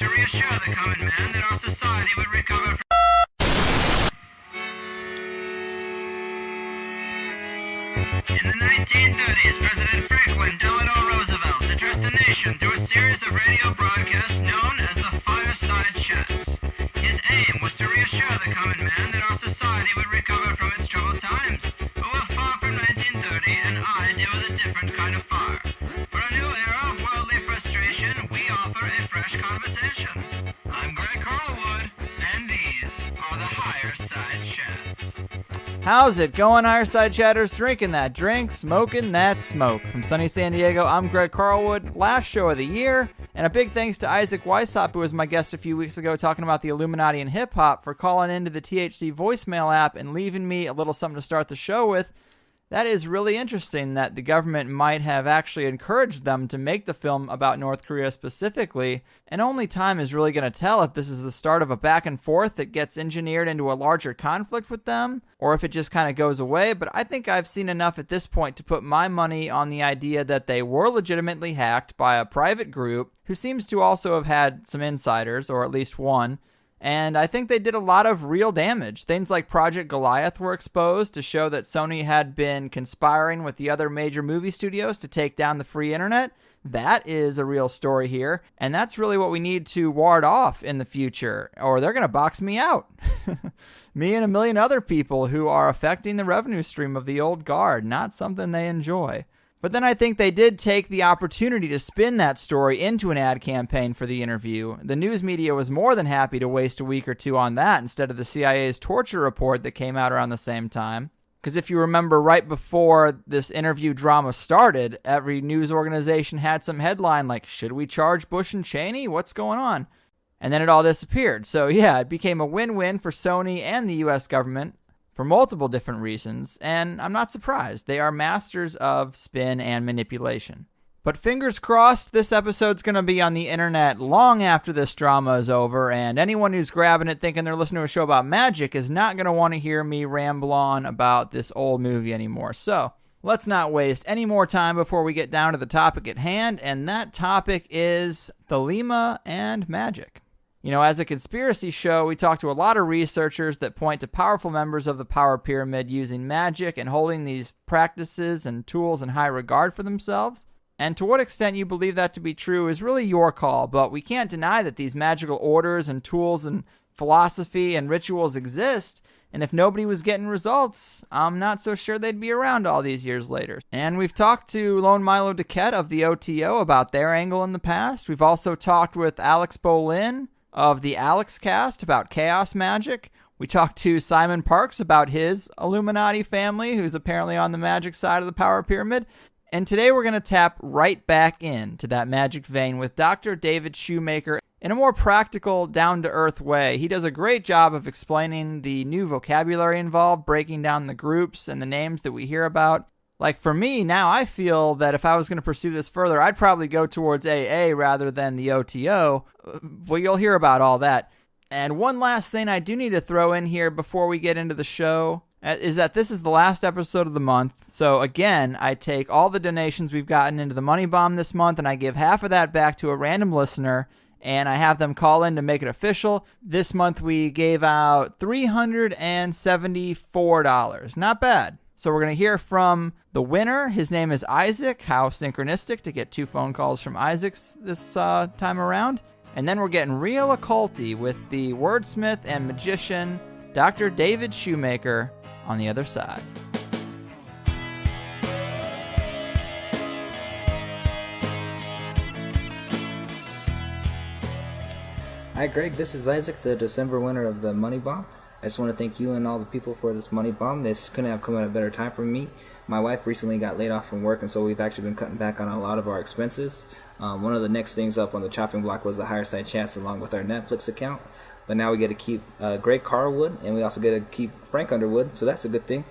to reassure the common man that our society would recover from... In the 1930s, President Franklin Delano Roosevelt addressed the nation through a series of radio broadcasts known as the Fireside Chats. His aim was to reassure the common man that our society would recover from its troubled times. But we're far from 1930, and I deal with a different kind of fire. For a new era of worldly frustration, we offer a fresh conversation. I'm Greg Carlwood, and these are the Higherside Chats. How's it going, Higherside Chatters? Drinking that drink, smoking that smoke. From sunny San Diego, I'm Greg Carlwood. Last show of the year, and a big thanks to Isaac Weishaupt, who was my guest a few weeks ago talking about the Illuminati and hip-hop, for calling into the THC voicemail app and leaving me a little something to start the show with. That is really interesting that the government might have actually encouraged them to make the film about North Korea specifically, and only time is really going to tell if this is the start of a back and forth that gets engineered into a larger conflict with them, or if it just kind of goes away. But I think I've seen enough at this point to put my money on the idea that they were legitimately hacked by a private group who seems to also have had some insiders, or at least one. And I think they did a lot of real damage. Things like Project Goliath were exposed to show that Sony had been conspiring with the other major movie studios to take down the free internet. That is a real story here. And that's really what we need to ward off in the future, or they're going to box me out. Me and a million other people who are affecting the revenue stream of the old guard. Not something they enjoy. But then I think they did take the opportunity to spin that story into an ad campaign for the interview. The news media was more than happy to waste a week or two on that instead of the CIA's torture report that came out around the same time. Because if you remember, right before this interview drama started, every news organization had some headline like, "Should we charge Bush and Cheney? What's going on?" And then it all disappeared. So yeah, it became a win-win for Sony and the US government, for multiple different reasons, and I'm not surprised. They are masters of spin and manipulation. But fingers crossed, this episode's going to be on the internet long after this drama is over, and anyone who's grabbing it thinking they're listening to a show about magic is not going to want to hear me ramble on about this old movie anymore. So let's not waste any more time before we get down to the topic at hand, and that topic is Thelema and magic. You know, as a conspiracy show, we talk to a lot of researchers that point to powerful members of the power pyramid using magic and holding these practices and tools in high regard for themselves. And to what extent you believe that to be true is really your call, but we can't deny that these magical orders and tools and philosophy and rituals exist, and if nobody was getting results, I'm not so sure they'd be around all these years later. And we've talked to Lone Milo Duquette of the OTO about their angle in the past. We've also talked with Alex Bolin of the Alex Cast about chaos magic. We talked to Simon Parks about his Illuminati family, who's apparently on the magic side of the power pyramid. And today we're going to tap right back into that magic vein with Dr. David Shoemaker in a more practical, down-to-earth way. He does a great job of explaining the new vocabulary involved, breaking down the groups and the names that we hear about. Like for me, now I feel that if I was going to pursue this further, I'd probably go towards AA rather than the OTO. Well, you'll hear about all that. And one last thing I do need to throw in here before we get into the show is that this is the last episode of the month. So again, I take all the donations we've gotten into the Money Bomb this month, and I give half of that back to a random listener, and I have them call in to make it official. This month we gave out $374. Not bad. So we're going to hear from the winner. His name is Isaac. How synchronistic to get 2 phone calls from Isaacs this time around. And then we're getting real occulty with the wordsmith and magician, Dr. David Shoemaker, on the other side. Hi Greg, this is Isaac, the December winner of the Money Bomb. I just want to thank you and all the people for this money bomb. This couldn't have come at a better time for me. My wife recently got laid off from work, and so we've actually been cutting back on a lot of our expenses. One of the next things up on the chopping block was the Higherside Chats along with our Netflix account. But now we get to keep Greg Carlwood, and we also get to keep Frank Underwood, so that's a good thing.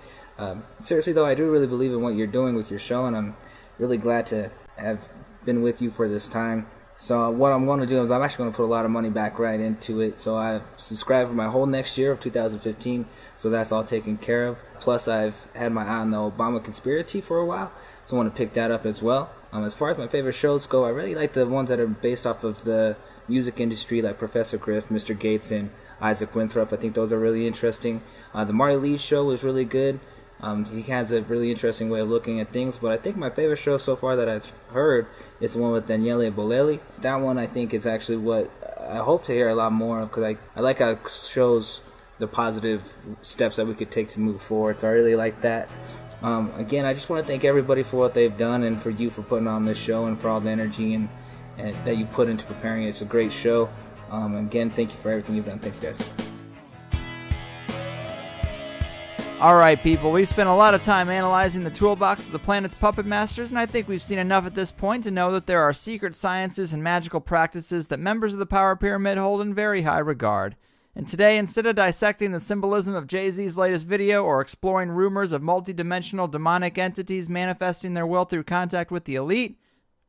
Seriously though, I do really believe in what you're doing with your show, and I'm really glad to have been with you for this time. So what I'm going to do is I'm actually going to put a lot of money back right into it. So I've subscribed for my whole next year of 2015, so that's all taken care of. Plus I've had my eye on the Obama conspiracy for a while, so I want to pick that up as well. As far as my favorite shows go, I really like the ones that are based off of the music industry, like Professor Griff, Mr. Gates, and Isaac Winthrop. I think those are really interesting. The Marty Lee show was really good. He has a really interesting way of looking at things, but I think my favorite show so far that I've heard is the one with Daniele Bolelli. That one I think is actually what I hope to hear a lot more of, because I like how it shows the positive steps that we could take to move forward, so I really like that. Again, I just want to thank everybody for what they've done, and for you for putting on this show, and for all the energy and that you put into preparing it. It's a great show. Again, thank you for everything you've done. Thanks, guys. All right, people, we've spent a lot of time analyzing the toolbox of the planet's puppet masters, and I think we've seen enough at this point to know that there are secret sciences and magical practices that members of the power pyramid hold in very high regard. And today, instead of dissecting the symbolism of Jay-Z's latest video or exploring rumors of multidimensional demonic entities manifesting their will through contact with the elite,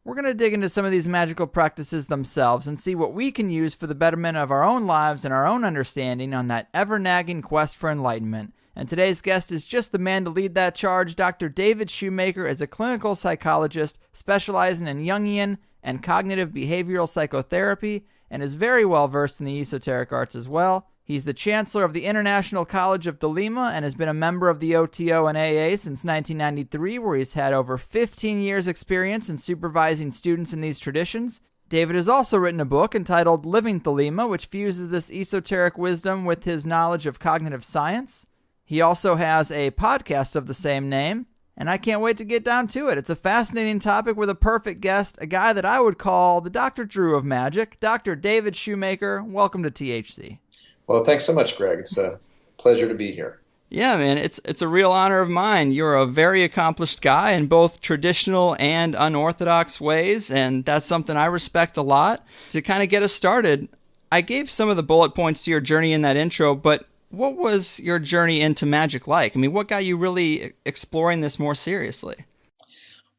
we're going to dig into some of these magical practices themselves and see what we can use for the betterment of our own lives and our own understanding on that ever-nagging quest for enlightenment. And today's guest is just the man to lead that charge. Dr. David Shoemaker is a clinical psychologist specializing in Jungian and cognitive behavioral psychotherapy, and is very well versed in the esoteric arts as well. He's the chancellor of the International College of Thelema and has been a member of the OTO and AA since 1993, where he's had over 15 years' experience in supervising students in these traditions. David has also written a book entitled Living Thelema, which fuses this esoteric wisdom with his knowledge of cognitive science. He also has a podcast of the same name, and I can't wait to get down to it. It's a fascinating topic with a perfect guest, a guy that I would call the Dr. Drew of Magic, Dr. David Shoemaker. Welcome to THC. Well, thanks so much, Greg. It's a pleasure to be here. Yeah, man, it's a real honor of mine. You're a very accomplished guy in both traditional and unorthodox ways, and that's something I respect a lot. To kind of get us started, I gave some of the bullet points to your journey in that intro, but what was your journey into magic like? I mean, what got you really exploring this more seriously?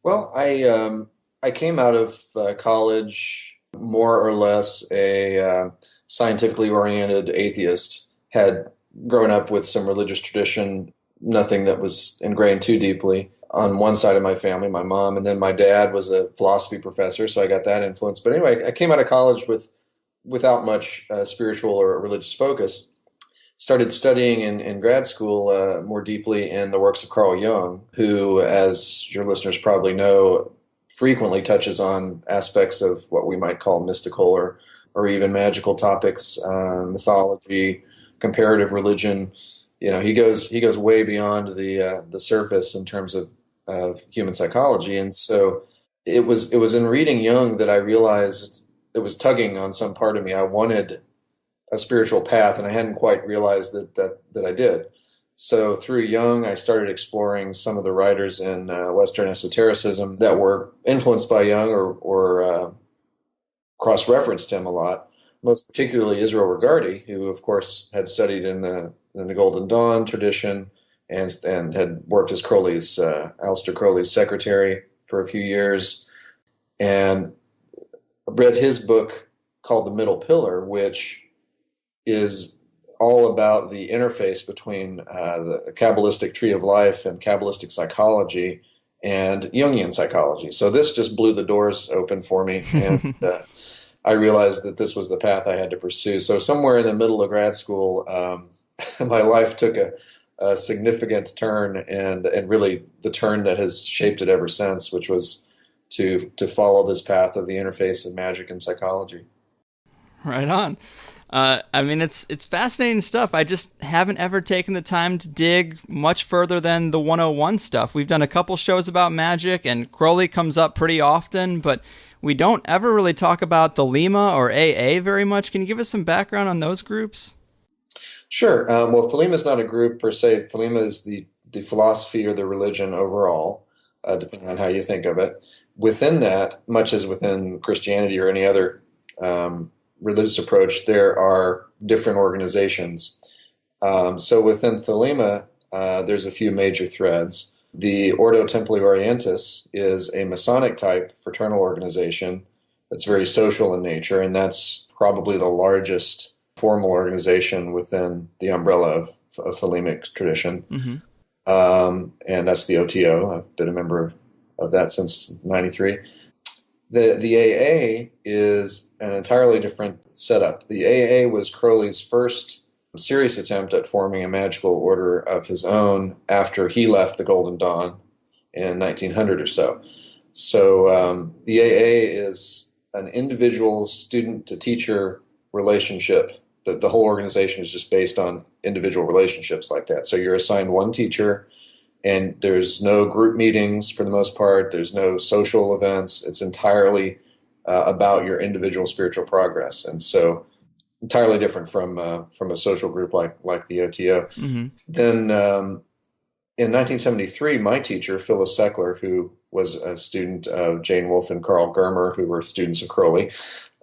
Well, I came out of college more or less a scientifically oriented atheist, had grown up with some religious tradition, nothing that was ingrained too deeply. On one side of my family, my mom, and then my dad was a philosophy professor, so I got that influence. But anyway, I came out of college without much spiritual or religious focus. Started studying in grad school more deeply in the works of Carl Jung, who, as your listeners probably know, frequently touches on aspects of what we might call mystical or even magical topics, mythology, comparative religion. You know, he goes way beyond the surface in terms of human psychology, and so it was in reading Jung that I realized it was tugging on some part of me. I wanted a spiritual path, and I hadn't quite realized that I did. So through Jung, I started exploring some of the writers in Western esotericism that were influenced by Jung or cross-referenced him a lot, most particularly Israel Regardie, who, of course, had studied in the Golden Dawn tradition and had worked as Aleister Crowley's secretary for a few years, and read his book called The Middle Pillar, which is all about the interface between the Kabbalistic tree of life and Kabbalistic psychology and Jungian psychology. So this just blew the doors open for me, and I realized that this was the path I had to pursue. So somewhere in the middle of grad school, my life took a significant turn, and really the turn that has shaped it ever since, which was to follow this path of the interface of magic and psychology. Right on. I mean, it's fascinating stuff. I just haven't ever taken the time to dig much further than the 101 stuff. We've done a couple shows about magic, and Crowley comes up pretty often, but we don't ever really talk about Thelema or AA very much. Can you give us some background on those groups? Sure. Well, Thelema is not a group per se. Thelema is the philosophy or the religion overall, depending on how you think of it. Within that, much as within Christianity or any other religious approach, there are different organizations. So within Thelema, there's a few major threads. The Ordo Templi Orientis is a Masonic type fraternal organization that's very social in nature, and that's probably the largest formal organization within the umbrella of Thelemic tradition. Mm-hmm. And that's the OTO. I've been a member of that since '93. The AA is an entirely different setup. The AA was Crowley's first serious attempt at forming a magical order of his own after he left the Golden Dawn in 1900 or so. So the AA is an individual student-to-teacher relationship. The whole organization is just based on individual relationships like that. So you're assigned one teacher, and there's no group meetings for the most part. There's no social events. It's entirely about your individual spiritual progress. And so entirely different from a social group like the OTO. Mm-hmm. Then in 1973, my teacher, Phyllis Seckler, who was a student of Jane Wolfe and Carl Germer, who were students of Crowley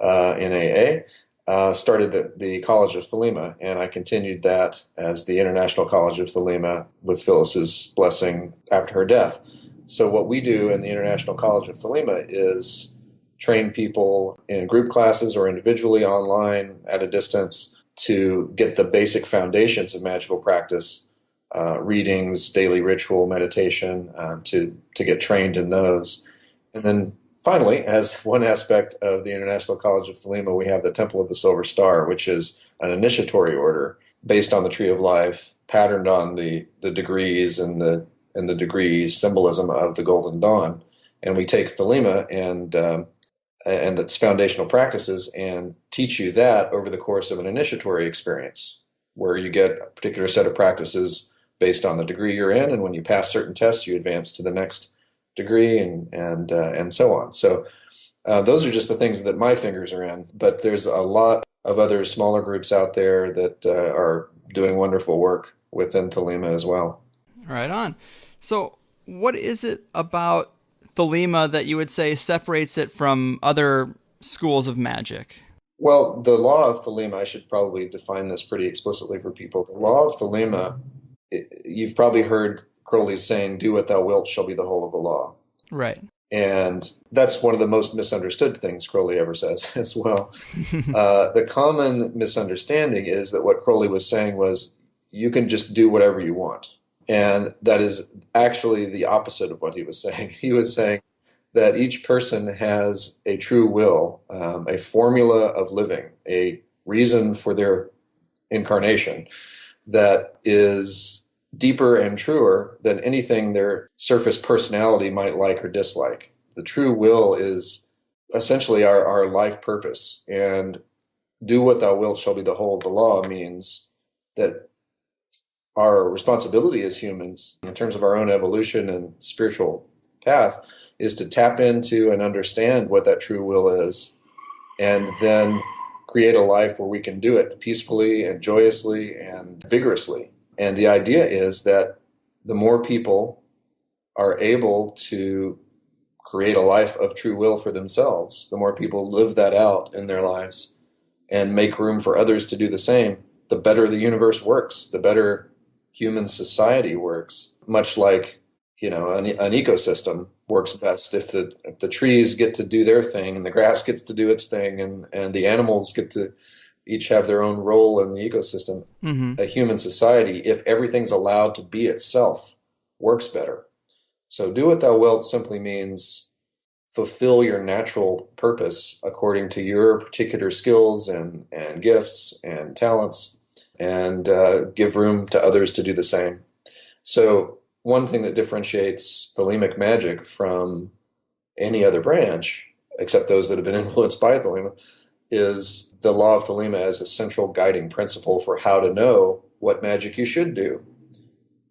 in AA, started the College of Thelema, and I continued that as the International College of Thelema with Phyllis's blessing after her death. So what we do in the International College of Thelema is train people in group classes or individually online at a distance to get the basic foundations of magical practice, readings, daily ritual, meditation, to get trained in those. And then finally, as one aspect of the International College of Thelema, we have the Temple of the Silver Star, which is an initiatory order based on the Tree of Life, patterned on the degrees and the degree symbolism of the Golden Dawn. And we take Thelema and its foundational practices and teach you that over the course of an initiatory experience, where you get a particular set of practices based on the degree you're in, and when you pass certain tests, you advance to the next degree, and so on. So those are just the things that my fingers are in, but there's a lot of other smaller groups out there that are doing wonderful work within Thelema as well. Right on. So what is it about Thelema that you would say separates it from other schools of magic? Well, the law of Thelema, I should probably define this pretty explicitly for people. The law of Thelema, you've probably heard Crowley saying, "Do what thou wilt shall be the whole of the law." Right. And that's one of the most misunderstood things Crowley ever says as well. The common misunderstanding is that what Crowley was saying was, you can just do whatever you want. And that is actually the opposite of what he was saying. He was saying that each person has a true will, a formula of living, a reason for their incarnation that is deeper and truer than anything their surface personality might like or dislike. The true will is essentially our life purpose. And do what thou wilt shall be the whole of the law means that our responsibility as humans, in terms of our own evolution and spiritual path, is to tap into and understand what that true will is, and then create a life where we can do it peacefully and joyously and vigorously. And the idea is that the more people are able to create a life of true will for themselves, the more people live that out in their lives and make room for others to do the same, the better the universe works, the better human society works. Much like, an ecosystem works best if the trees get to do their thing, and the grass gets to do its thing, and the animals get to each have their own role in the ecosystem. Mm-hmm. A human society, if everything's allowed to be itself, works better. So do what thou wilt simply means fulfill your natural purpose according to your particular skills and gifts and talents, and give room to others to do the same. So one thing that differentiates Thelemic Magick from any other branch, except those that have been influenced by Thelema, is the law of Thelema as a central guiding principle for how to know what magic you should do.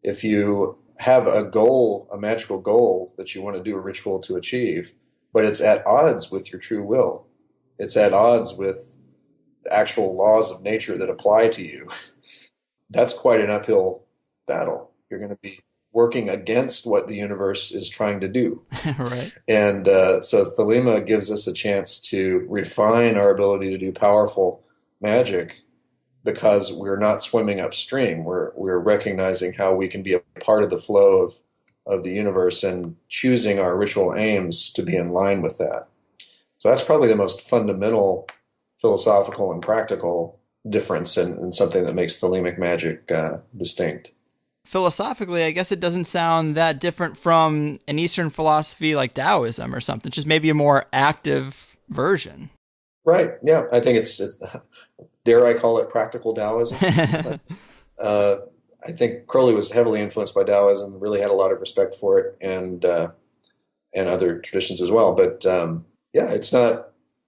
If you have a goal, a magical goal that you want to do a ritual to achieve, but it's at odds with your true will, it's at odds with the actual laws of nature that apply to you, that's quite an uphill battle. You're going to be working against what the universe is trying to do. Right. And so Thelema gives us a chance to refine our ability to do powerful magic because we're not swimming upstream. We're recognizing how we can be a part of the flow of the universe and choosing our ritual aims to be in line with that. So that's probably the most fundamental philosophical and practical difference and something that makes Thelemic Magick distinct. philosophically, I guess it doesn't sound that different from an Eastern philosophy like Taoism or something, just maybe a more active version. Right. Yeah. I think it's dare I call it practical Taoism? I think Crowley was heavily influenced by Taoism, really had a lot of respect for it, and other traditions as well. But yeah, it's not.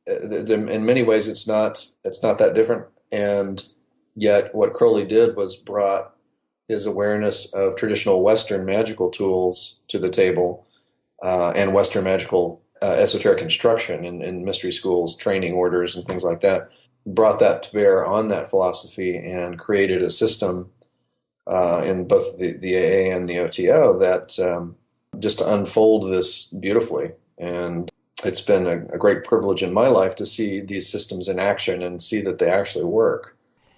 In many ways, it's not that different. And yet, what Crowley did was brought his awareness of traditional Western magical tools to the table, and Western magical esoteric instruction in mystery schools, training orders, and things like that. Brought that to bear on that philosophy and created a system in both the AA and the OTO that just unfold this beautifully. And it's been a great privilege in my life to see these systems in action and see that they actually work.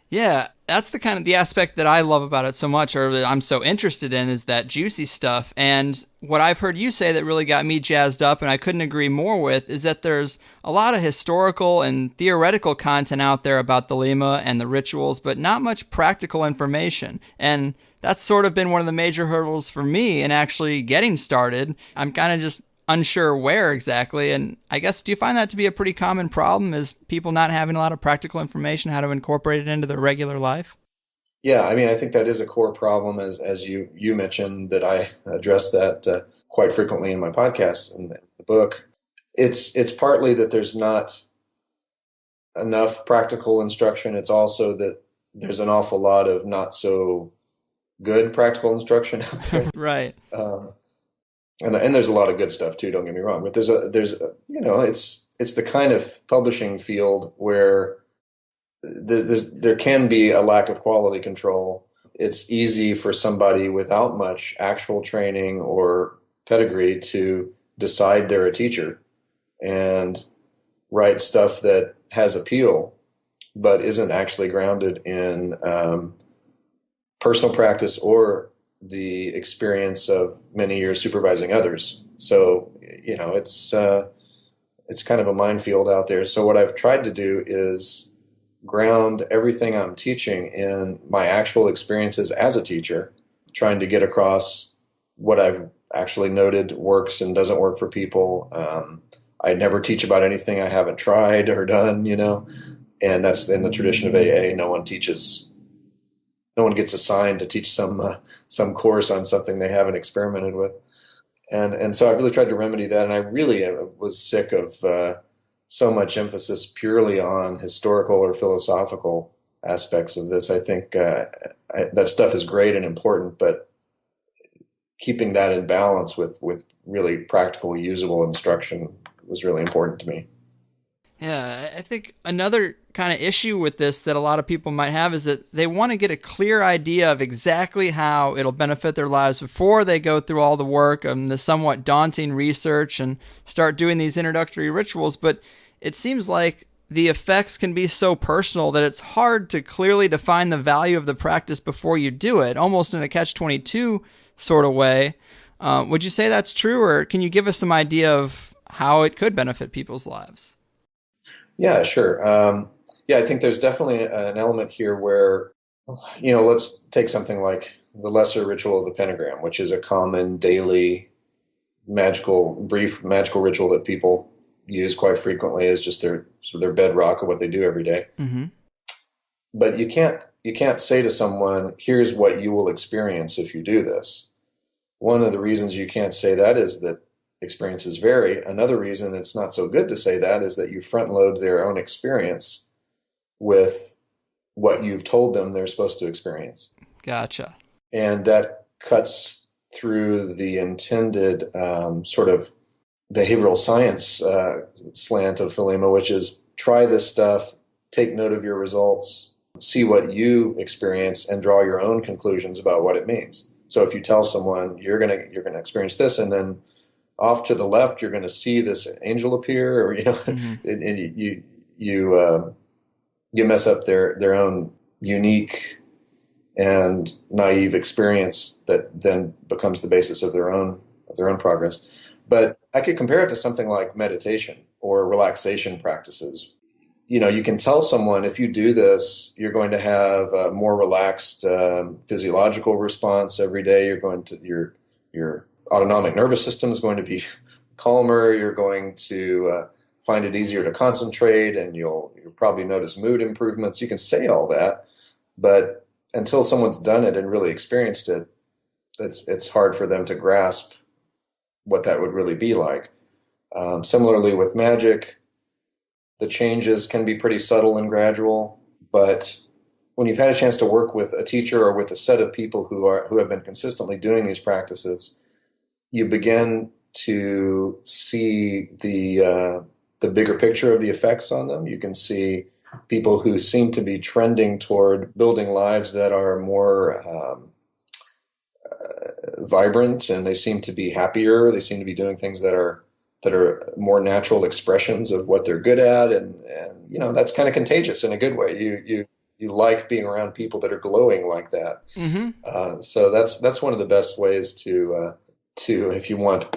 Yeah, that's the aspect that I love about it so much, or that I'm so interested in, is that juicy stuff. And what I've heard you say that really got me jazzed up, and I couldn't agree more with, is that there's a lot of historical and theoretical content out there about the Thelema and the rituals, but not much practical information. And that's sort of been one of the major hurdles for me in actually getting started. I'm kind of just unsure where exactly, and I guess, do you find that to be a pretty common problem, is people not having a lot of practical information, how to incorporate it into their regular life? Yeah, I mean, I think that is a core problem, as you mentioned, that I address that quite frequently in my podcasts and the book. It's partly that there's not enough practical instruction. It's also that there's an awful lot of not so good practical instruction out there. Right. And there's a lot of good stuff too, don't get me wrong, but there's it's the kind of publishing field where there can be a lack of quality control. It's easy for somebody without much actual training or pedigree to decide they're a teacher and write stuff that has appeal but isn't actually grounded in personal practice or the experience of many years supervising others. So, it's kind of a minefield out there. So what I've tried to do is ground everything I'm teaching in my actual experiences as a teacher, trying to get across what I've actually noted works and doesn't work for people. I never teach about anything I haven't tried or done, and that's in the tradition of AA. No one gets assigned to teach some course on something they haven't experimented with. And so I really tried to remedy that. And I really was sick of so much emphasis purely on historical or philosophical aspects of this. I think that stuff is great and important, but keeping that in balance with really practical, usable instruction was really important to me. Yeah, I think another kind of issue with this that a lot of people might have is that they want to get a clear idea of exactly how it'll benefit their lives before they go through all the work and the somewhat daunting research and start doing these introductory rituals. But it seems like the effects can be so personal that it's hard to clearly define the value of the practice before you do it, almost in a catch-22 sort of way. Would you say that's true, or can you give us some idea of how it could benefit people's lives? Yeah, sure. I think there's definitely an element here where, let's take something like the lesser ritual of the pentagram, which is a common daily brief magical ritual that people use quite frequently as just their bedrock of what they do every day. Mm-hmm. But you can't say to someone, here's what you will experience if you do this. One of the reasons you can't say that is that experiences vary. Another reason it's not so good to say that is that you front load their own experience with what you've told them they're supposed to experience. Gotcha. And that cuts through the intended sort of behavioral science slant of Thelema, which is try this stuff, take note of your results, see what you experience, and draw your own conclusions about what it means. So if you tell someone you're gonna experience this, and then off to the left you're going to see this angel appear, or mm-hmm. and you mess up their own unique and naive experience that then becomes the basis of their own progress. But I could compare it to something like meditation or relaxation practices. you can tell someone if you do this, you're going to have a more relaxed physiological response every day. Your autonomic nervous system is going to be calmer. You're going to find it easier to concentrate, and you'll probably notice mood improvements. You can say all that, but until someone's done it and really experienced it, it's hard for them to grasp what that would really be like. Similarly with magic, the changes can be pretty subtle and gradual, but when you've had a chance to work with a teacher or with a set of people who have been consistently doing these practices, you begin to see the bigger picture of the effects on them. You can see people who seem to be trending toward building lives that are more vibrant, and they seem to be happier. They seem to be doing things that are more natural expressions of what they're good at, and that's kind of contagious in a good way. You like being around people that are glowing like that. Mm-hmm. So that's one of the best ways to if you want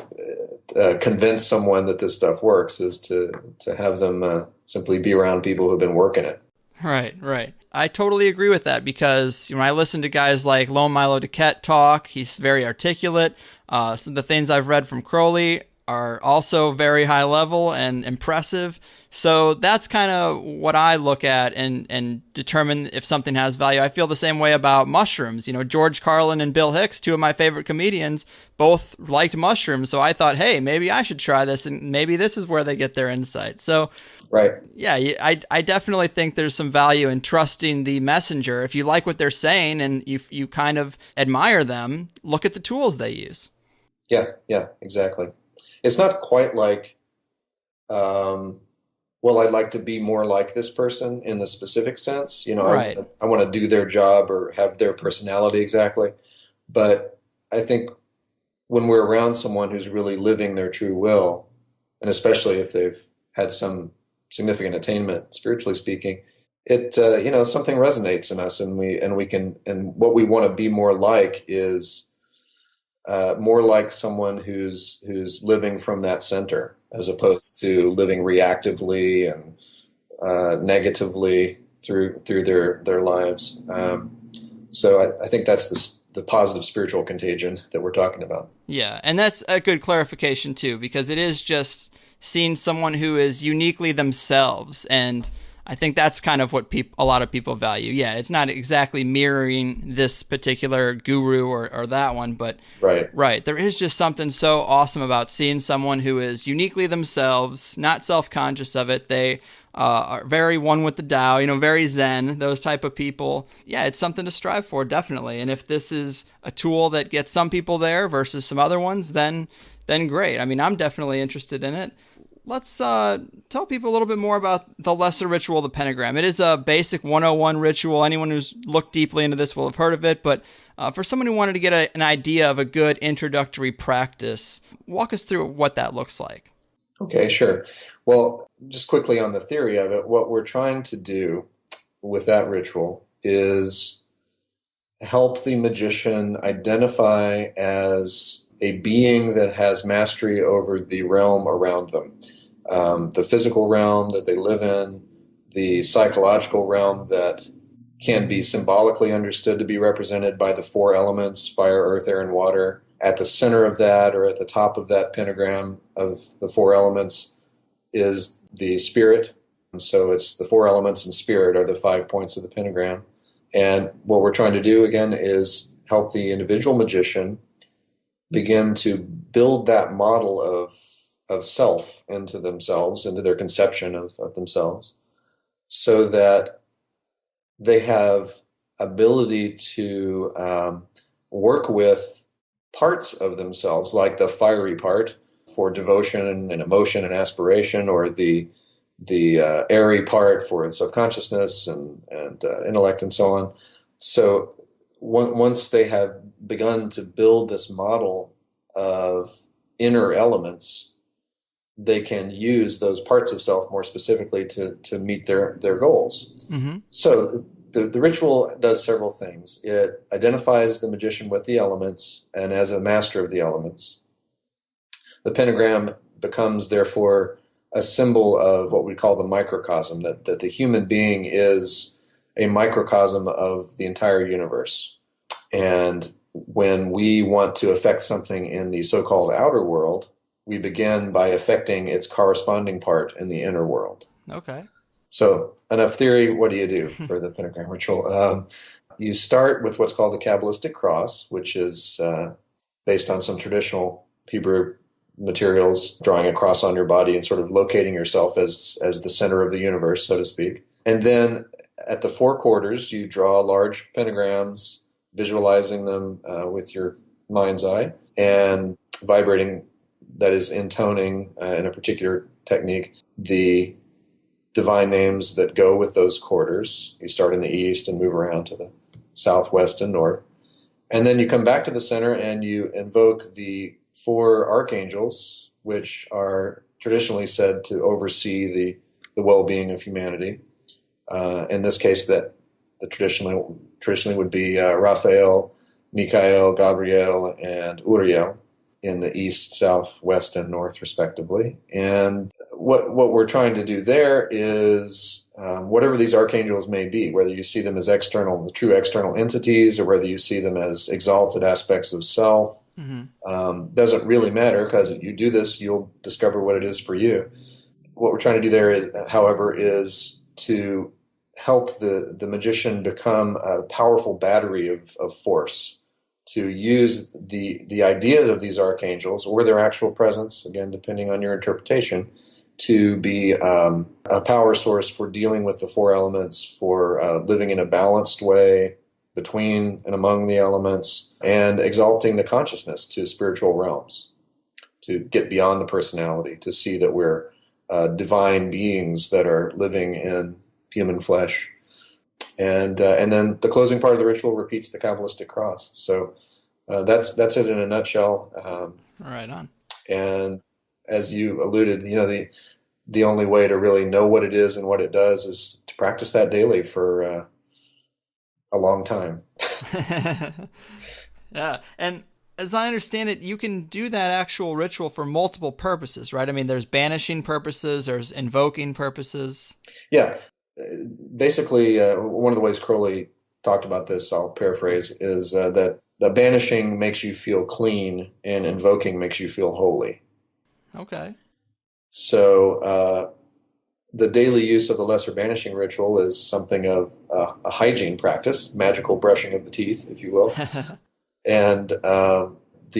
convince someone that this stuff works, is to have them simply be around people who've been working it. Right. I totally agree with that, because when I listen to guys like Lone Milo DeQuette talk, he's very articulate. Some of the things I've read from Crowley are also very high level and impressive. So that's kind of what I look at and determine if something has value. I feel the same way about mushrooms. George Carlin and Bill Hicks, two of my favorite comedians, both liked mushrooms. So I thought, hey, maybe I should try this, and maybe this is where they get their insight. So right. Yeah, I definitely think there's some value in trusting the messenger. If you like what they're saying and you kind of admire them, look at the tools they use. Yeah, exactly. It's not quite like, I'd like to be more like this person in the specific sense. Right. I want to do their job or have their personality exactly. But I think when we're around someone who's really living their true will, and especially if they've had some significant attainment, spiritually speaking, it something resonates in us, and what we want to be more like is more like someone who's living from that center, as opposed to living reactively and negatively through their lives. So I think that's the positive spiritual contagion that we're talking about. Yeah, and that's a good clarification too, because it is just seeing someone who is uniquely themselves, and I think that's kind of what a lot of people value. Yeah, it's not exactly mirroring this particular guru or that one, but right. There is just something so awesome about seeing someone who is uniquely themselves, not self-conscious of it. They are very one with the Tao, very Zen, those type of people. Yeah, it's something to strive for, definitely. And if this is a tool that gets some people there versus some other ones, then great. I mean, I'm definitely interested in it. Let's tell people a little bit more about the lesser ritual, the pentagram. It is a basic 101 ritual. Anyone who's looked deeply into this will have heard of it, but for someone who wanted to get an idea of a good introductory practice, walk us through what that looks like. Okay, sure. Well, just quickly on the theory of it, what we're trying to do with that ritual is help the magician identify as a being that has mastery over the realm around them. The physical realm that they live in, the psychological realm that can be symbolically understood to be represented by the four elements, fire, earth, air, and water. At the center of that, or at the top of that pentagram of the four elements, is the spirit. So it's the four elements and spirit are the 5 points of the pentagram. And what we're trying to do, again, is help the individual magician begin to build that model of self into themselves, into their conception of themselves, so that they have ability to work with parts of themselves, like the fiery part for devotion and emotion and aspiration, or the airy part for subconsciousness and intellect and so on. So once they have begun to build this model of inner elements, they can use those parts of self more specifically to meet their goals. Mm-hmm. So the ritual does several things. It identifies the magician with the elements and as a master of the elements. The pentagram becomes, therefore, a symbol of what we call the microcosm, that the human being is a microcosm of the entire universe. And when we want to affect something in the so-called outer world, we begin by affecting its corresponding part in the inner world. Okay. So, enough theory, what do you do for the pentagram ritual? You start with what's called the Kabbalistic cross, which is based on some traditional Hebrew materials, drawing a cross on your body and sort of locating yourself as the center of the universe, so to speak. And then at the four quarters, you draw large pentagrams, visualizing them with your mind's eye and vibrating, that is, intoning in a particular technique, the divine names that go with those quarters. You start in the east and move around to the southwest and north. And then you come back to the center and you invoke the four archangels, which are traditionally said to oversee the well-being of humanity. In this case, that the traditionally would be Raphael, Michael, Gabriel, and Uriel in the east, south, west, and north, respectively. And what we're trying to do there is whatever these archangels may be, whether you see them as the true external entities, or whether you see them as exalted aspects of self, doesn't really matter, because if you do this, you'll discover what it is for you. What we're trying to do there, is, however, is to help the magician become a powerful battery of force, to use the ideas of these archangels or their actual presence, again, depending on your interpretation, to be a power source for dealing with the four elements, for living in a balanced way between and among the elements, and exalting the consciousness to spiritual realms, to get beyond the personality, to see that we're divine beings that are living in human flesh. And then the closing part of the ritual repeats the Kabbalistic cross. So that's it in a nutshell. Right on. And as you alluded, the only way to really know what it is and what it does is to practice that daily for a long time. Yeah, and as I understand it, you can do that actual ritual for multiple purposes, right? I mean, there's banishing purposes, there's invoking purposes. Yeah. Basically, one of the ways Crowley talked about this, I'll paraphrase, is that the banishing makes you feel clean and invoking makes you feel holy. Okay. So the daily use of the lesser banishing ritual is something of a hygiene practice, magical brushing of the teeth, if you will. And the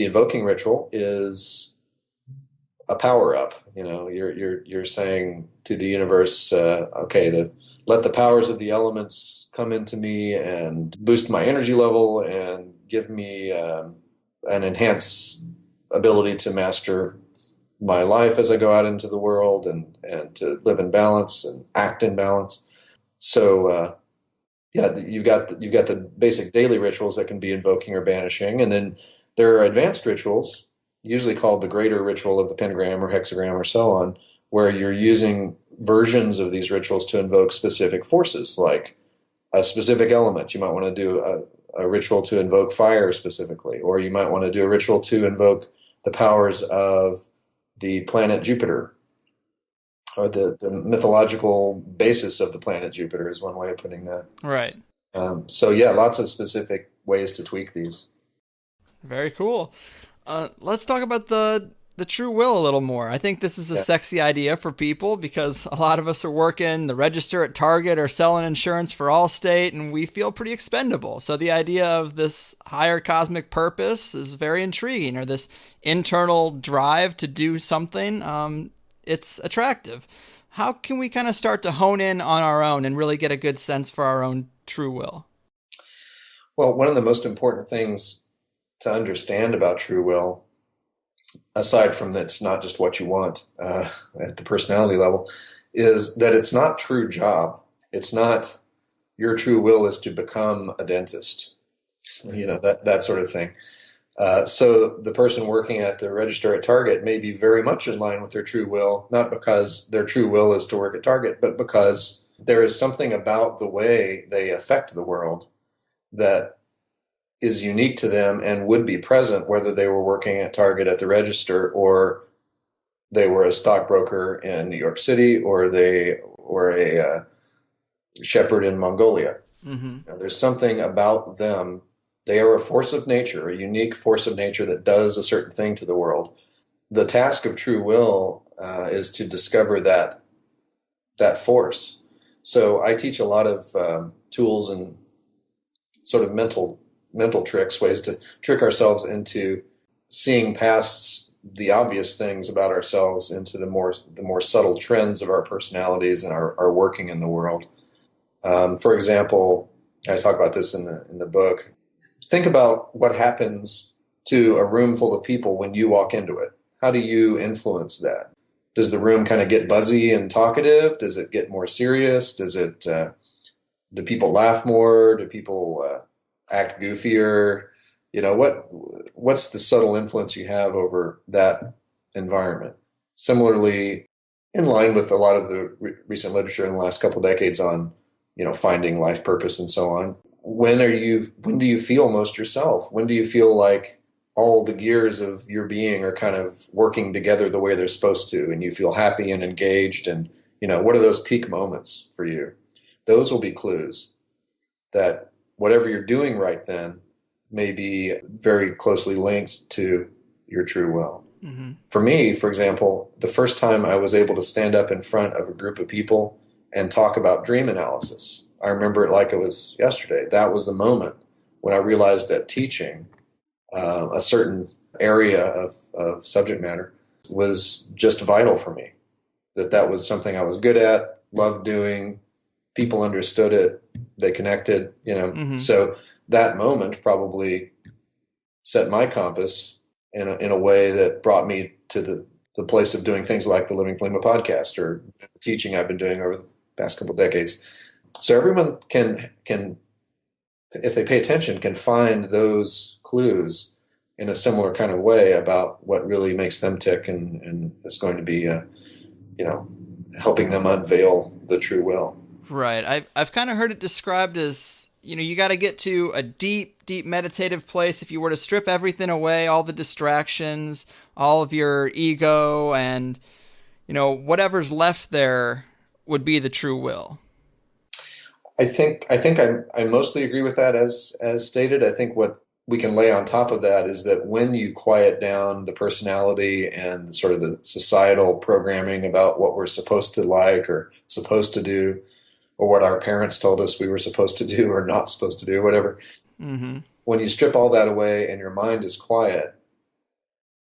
invoking ritual is a power up. You're saying to the universe, okay, let the powers of the elements come into me and boost my energy level and give me an enhanced ability to master my life as I go out into the world and to live in balance and act in balance. So you've got the basic daily rituals that can be invoking or banishing, and then there are advanced rituals, usually called the greater ritual of the pentagram or hexagram or so on, where you're using versions of these rituals to invoke specific forces, like a specific element. You might want to do a ritual to invoke fire specifically, or you might want to do a ritual to invoke the powers of the planet Jupiter, or the mythological basis of the planet Jupiter is one way of putting that. Right. So yeah, lots of specific ways to tweak these. Very cool. Let's talk about the true will a little more. I think this is a sexy idea for people because a lot of us are working the register at Target or selling insurance for Allstate, and we feel pretty expendable. So the idea of this higher cosmic purpose is very intriguing, or this internal drive to do something. It's attractive. How can we kind of start to hone in on our own and really get a good sense for our own true will? Well, one of the most important things to understand about true will, aside from that it's not just what you want at the personality level, is that it's not true job. It's not your true will is to become a dentist, that sort of thing. So the person working at the register at Target may be very much in line with their true will, not because their true will is to work at Target, but because there is something about the way they affect the world that is unique to them and would be present whether they were working at Target at the register or they were a stockbroker in New York City, or they were a shepherd in Mongolia. Mm-hmm. There's something about them. They are a force of nature, a unique force of nature that does a certain thing to the world. The task of true will is to discover that force. So I teach a lot of tools and sort of mental tricks, ways to trick ourselves into seeing past the obvious things about ourselves into the more subtle trends of our personalities and our working in the world. For example, I talk about this in the book. Think about what happens to a room full of people when you walk into it. How do you influence that? Does the room kind of get buzzy and talkative? Does it get more serious? Do people laugh more? Do people act goofier? What's the subtle influence you have over that environment? Similarly, in line with a lot of the recent literature in the last couple decades on, finding life purpose and so on. When do you feel most yourself? When do you feel like all the gears of your being are kind of working together the way they're supposed to, and you feel happy and engaged? And, what are those peak moments for you? Those will be clues that whatever you're doing right then may be very closely linked to your true will. Mm-hmm. For me, for example, the first time I was able to stand up in front of a group of people and talk about dream analysis, I remember it like it was yesterday. That was the moment when I realized that teaching a certain area of subject matter was just vital for me. That was something I was good at, loved doing. People understood it. They connected, Mm-hmm. So that moment probably set my compass in a way that brought me to the place of doing things like the Living Thelema podcast or the teaching I've been doing over the past couple of decades. So everyone can, if they pay attention, can find those clues in a similar kind of way about what really makes them tick, and it's going to be, helping them unveil the true will. Right. I've kind of heard it described as, you got to get to a deep, deep meditative place. If you were to strip everything away, all the distractions, all of your ego, and, whatever's left there would be the true will. I think I mostly agree with that as stated. I think what we can lay on top of that is that when you quiet down the personality and sort of the societal programming about what we're supposed to like or supposed to do, or what our parents told us we were supposed to do or not supposed to do, whatever. Mm-hmm. When you strip all that away and your mind is quiet,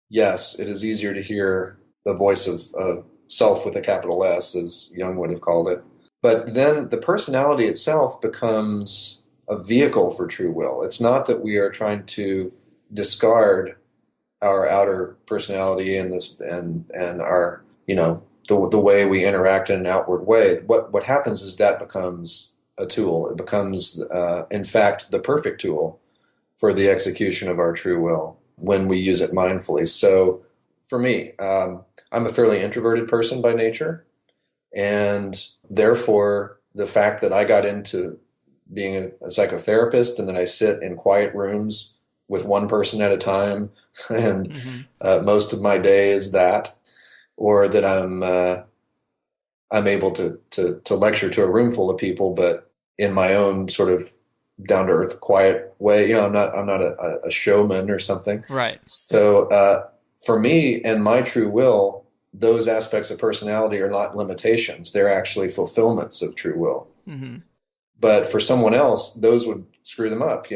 yes, it is easier to hear the voice of self with a capital S, as Jung would have called it. But then the personality itself becomes a vehicle for true will. It's not that we are trying to discard our outer personality and our, the way we interact in an outward way. What happens is that becomes a tool. It becomes, in fact, the perfect tool for the execution of our true will when we use it mindfully. So for me, I'm a fairly introverted person by nature. And therefore, the fact that I got into being a psychotherapist and then I sit in quiet rooms with one person at a time, and Mm-hmm. Most of my day is that, or that I'm able to lecture to a room full of people, but in my own sort of down to earth, quiet way. I'm not a showman or something. Right. So for me and my true will, those aspects of personality are not limitations. They're actually fulfillments of true will. Mm-hmm. But for someone else, those would screw them up.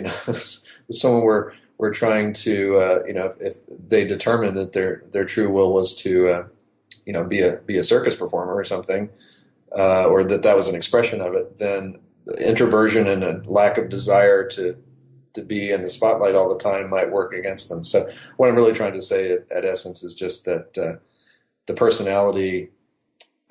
Someone we're trying to, if they determined that their true will was to, be a circus performer or something, or that was an expression of it, then the introversion and a lack of desire to be in the spotlight all the time might work against them. So what I'm really trying to say at essence is just that the personality,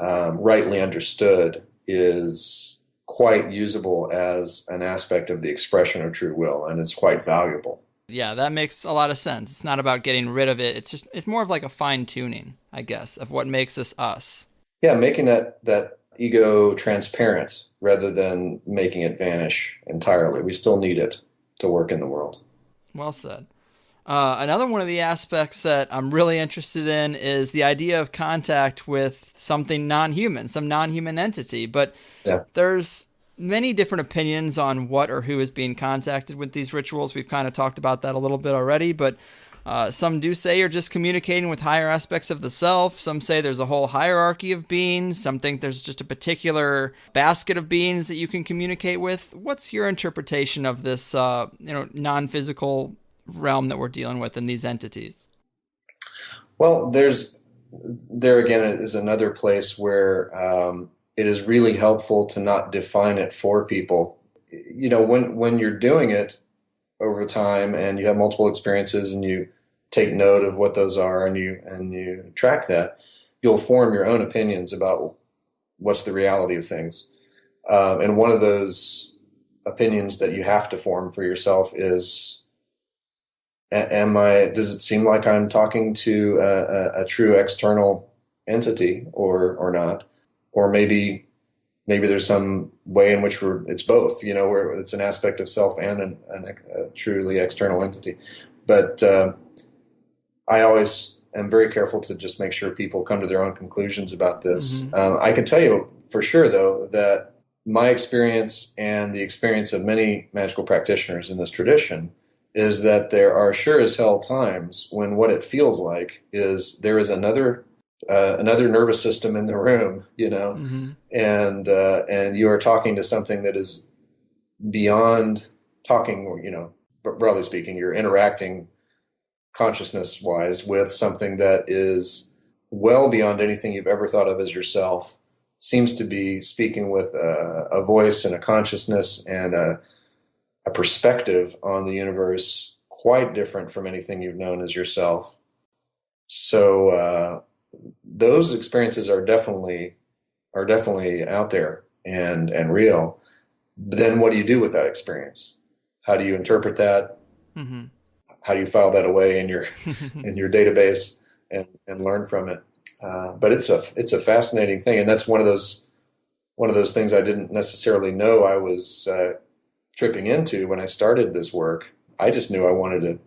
rightly understood, is quite usable as an aspect of the expression of true will, and it's quite valuable. Yeah, that makes a lot of sense. It's not about getting rid of it. It's more of like a fine tuning, I guess, of what makes us us. Yeah, making that ego transparent rather than making it vanish entirely. We still need it to work in the world. Well said. Another one of the aspects that I'm really interested in is the idea of contact with something non-human, some non-human entity. But there's many different opinions on what or who is being contacted with these rituals. We've kind of talked about that a little bit already, but some do say you're just communicating with higher aspects of the self. Some say there's a whole hierarchy of beings. Some think there's just a particular basket of beings that you can communicate with. What's your interpretation of this, non-physical realm that we're dealing with in these entities? Well, there again is another place where it is really helpful to not define it for people. When you're doing it over time and you have multiple experiences and you take note of what those are and you track that, you'll form your own opinions about what's the reality of things. And one of those opinions that you have to form for yourself is, does it seem like I'm talking to a true external entity or not? Or maybe there's some way in which it's both, where it's an aspect of self and a truly external entity. But I always am very careful to just make sure people come to their own conclusions about this. Mm-hmm. I can tell you for sure, though, that my experience and the experience of many magical practitioners in this tradition is that there are sure as hell times when what it feels like is there is another nervous system in the room, mm-hmm. and you are talking to something that is beyond talking, broadly speaking, you're interacting consciousness-wise with something that is well beyond anything you've ever thought of as yourself, seems to be speaking with a voice and a consciousness and a perspective on the universe quite different from anything you've known as yourself. So those experiences are definitely out there and real. But then what do you do with that experience? How do you interpret that? Mm-hmm. How do you file that away in your in your database and learn from it? But it's a fascinating thing, and that's one of those things I didn't necessarily know I was tripping into when I started this work. I just knew I wanted to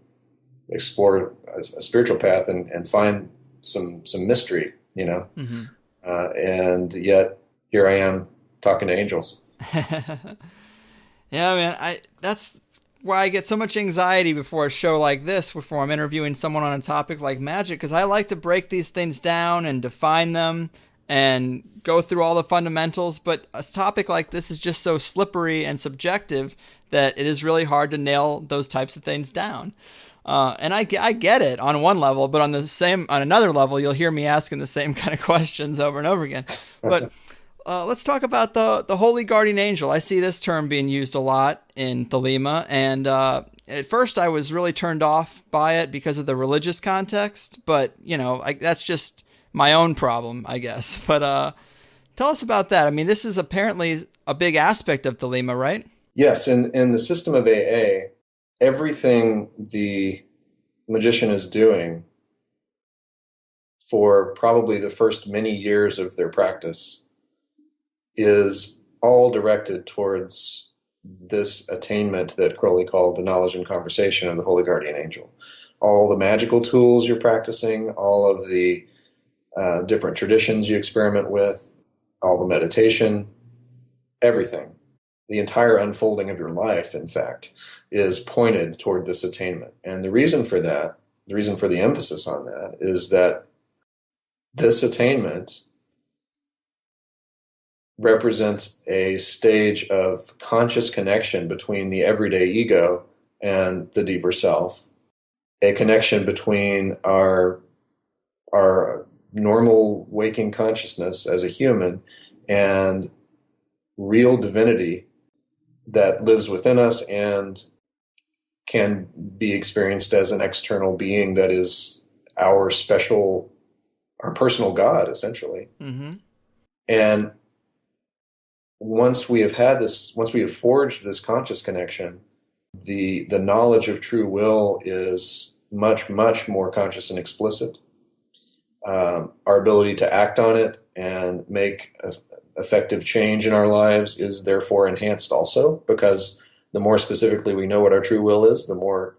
explore a spiritual path and find some mystery, mm-hmm. And yet here I am talking to angels. Yeah, man, that's why I get so much anxiety before a show like this, before I'm interviewing someone on a topic like magic, because I like to break these things down and define them and go through all the fundamentals, but a topic like this is just so slippery and subjective that it is really hard to nail those types of things down. And I get it on one level, but on another level, you'll hear me asking the same kind of questions over and over again. But let's talk about the Holy Guardian Angel. I see this term being used a lot in Thelema, and at first I was really turned off by it because of the religious context, but, that's just my own problem, I guess. But tell us about that. I mean, this is apparently a big aspect of Thelema, right? Yes, in the system of AA, everything the magician is doing for probably the first many years of their practice is all directed towards this attainment that Crowley called the knowledge and conversation of the Holy Guardian Angel. All the magical tools you're practicing, all of the different traditions you experiment with, all the meditation, everything. The entire unfolding of your life, in fact, is pointed toward this attainment. And the reason for that, the reason for the emphasis on that, is that this attainment represents a stage of conscious connection between the everyday ego and the deeper self, a connection between our normal waking consciousness as a human and real divinity that lives within us and can be experienced as an external being that is our personal God, essentially. Mm-hmm. And once we have forged this conscious connection, the knowledge of true will is much, much more conscious and explicit. Our ability to act on it and make effective change in our lives is therefore enhanced also, because the more specifically we know what our true will is, the more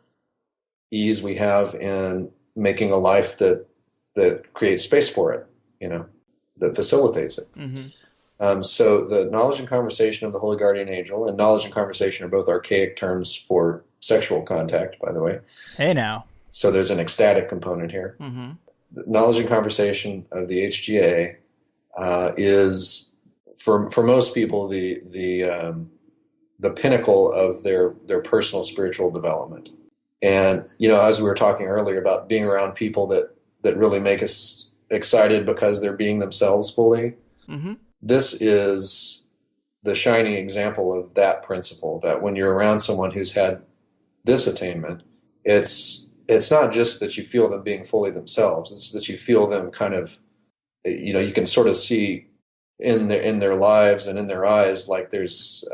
ease we have in making a life that creates space for it, that facilitates it. So the knowledge and conversation of the Holy Guardian Angel, and knowledge and conversation are both archaic terms for sexual contact, by the way. Hey now. So there's an ecstatic component here. The knowledge and conversation of the HGA is, for most people, the pinnacle of their personal spiritual development. And, as we were talking earlier about being around people that really make us excited because they're being themselves fully, this is the shining example of that principle, that when you're around someone who's had this attainment, it's not just that you feel them being fully themselves, it's that you feel them kind of, you can sort of see in their lives and in their eyes, like there's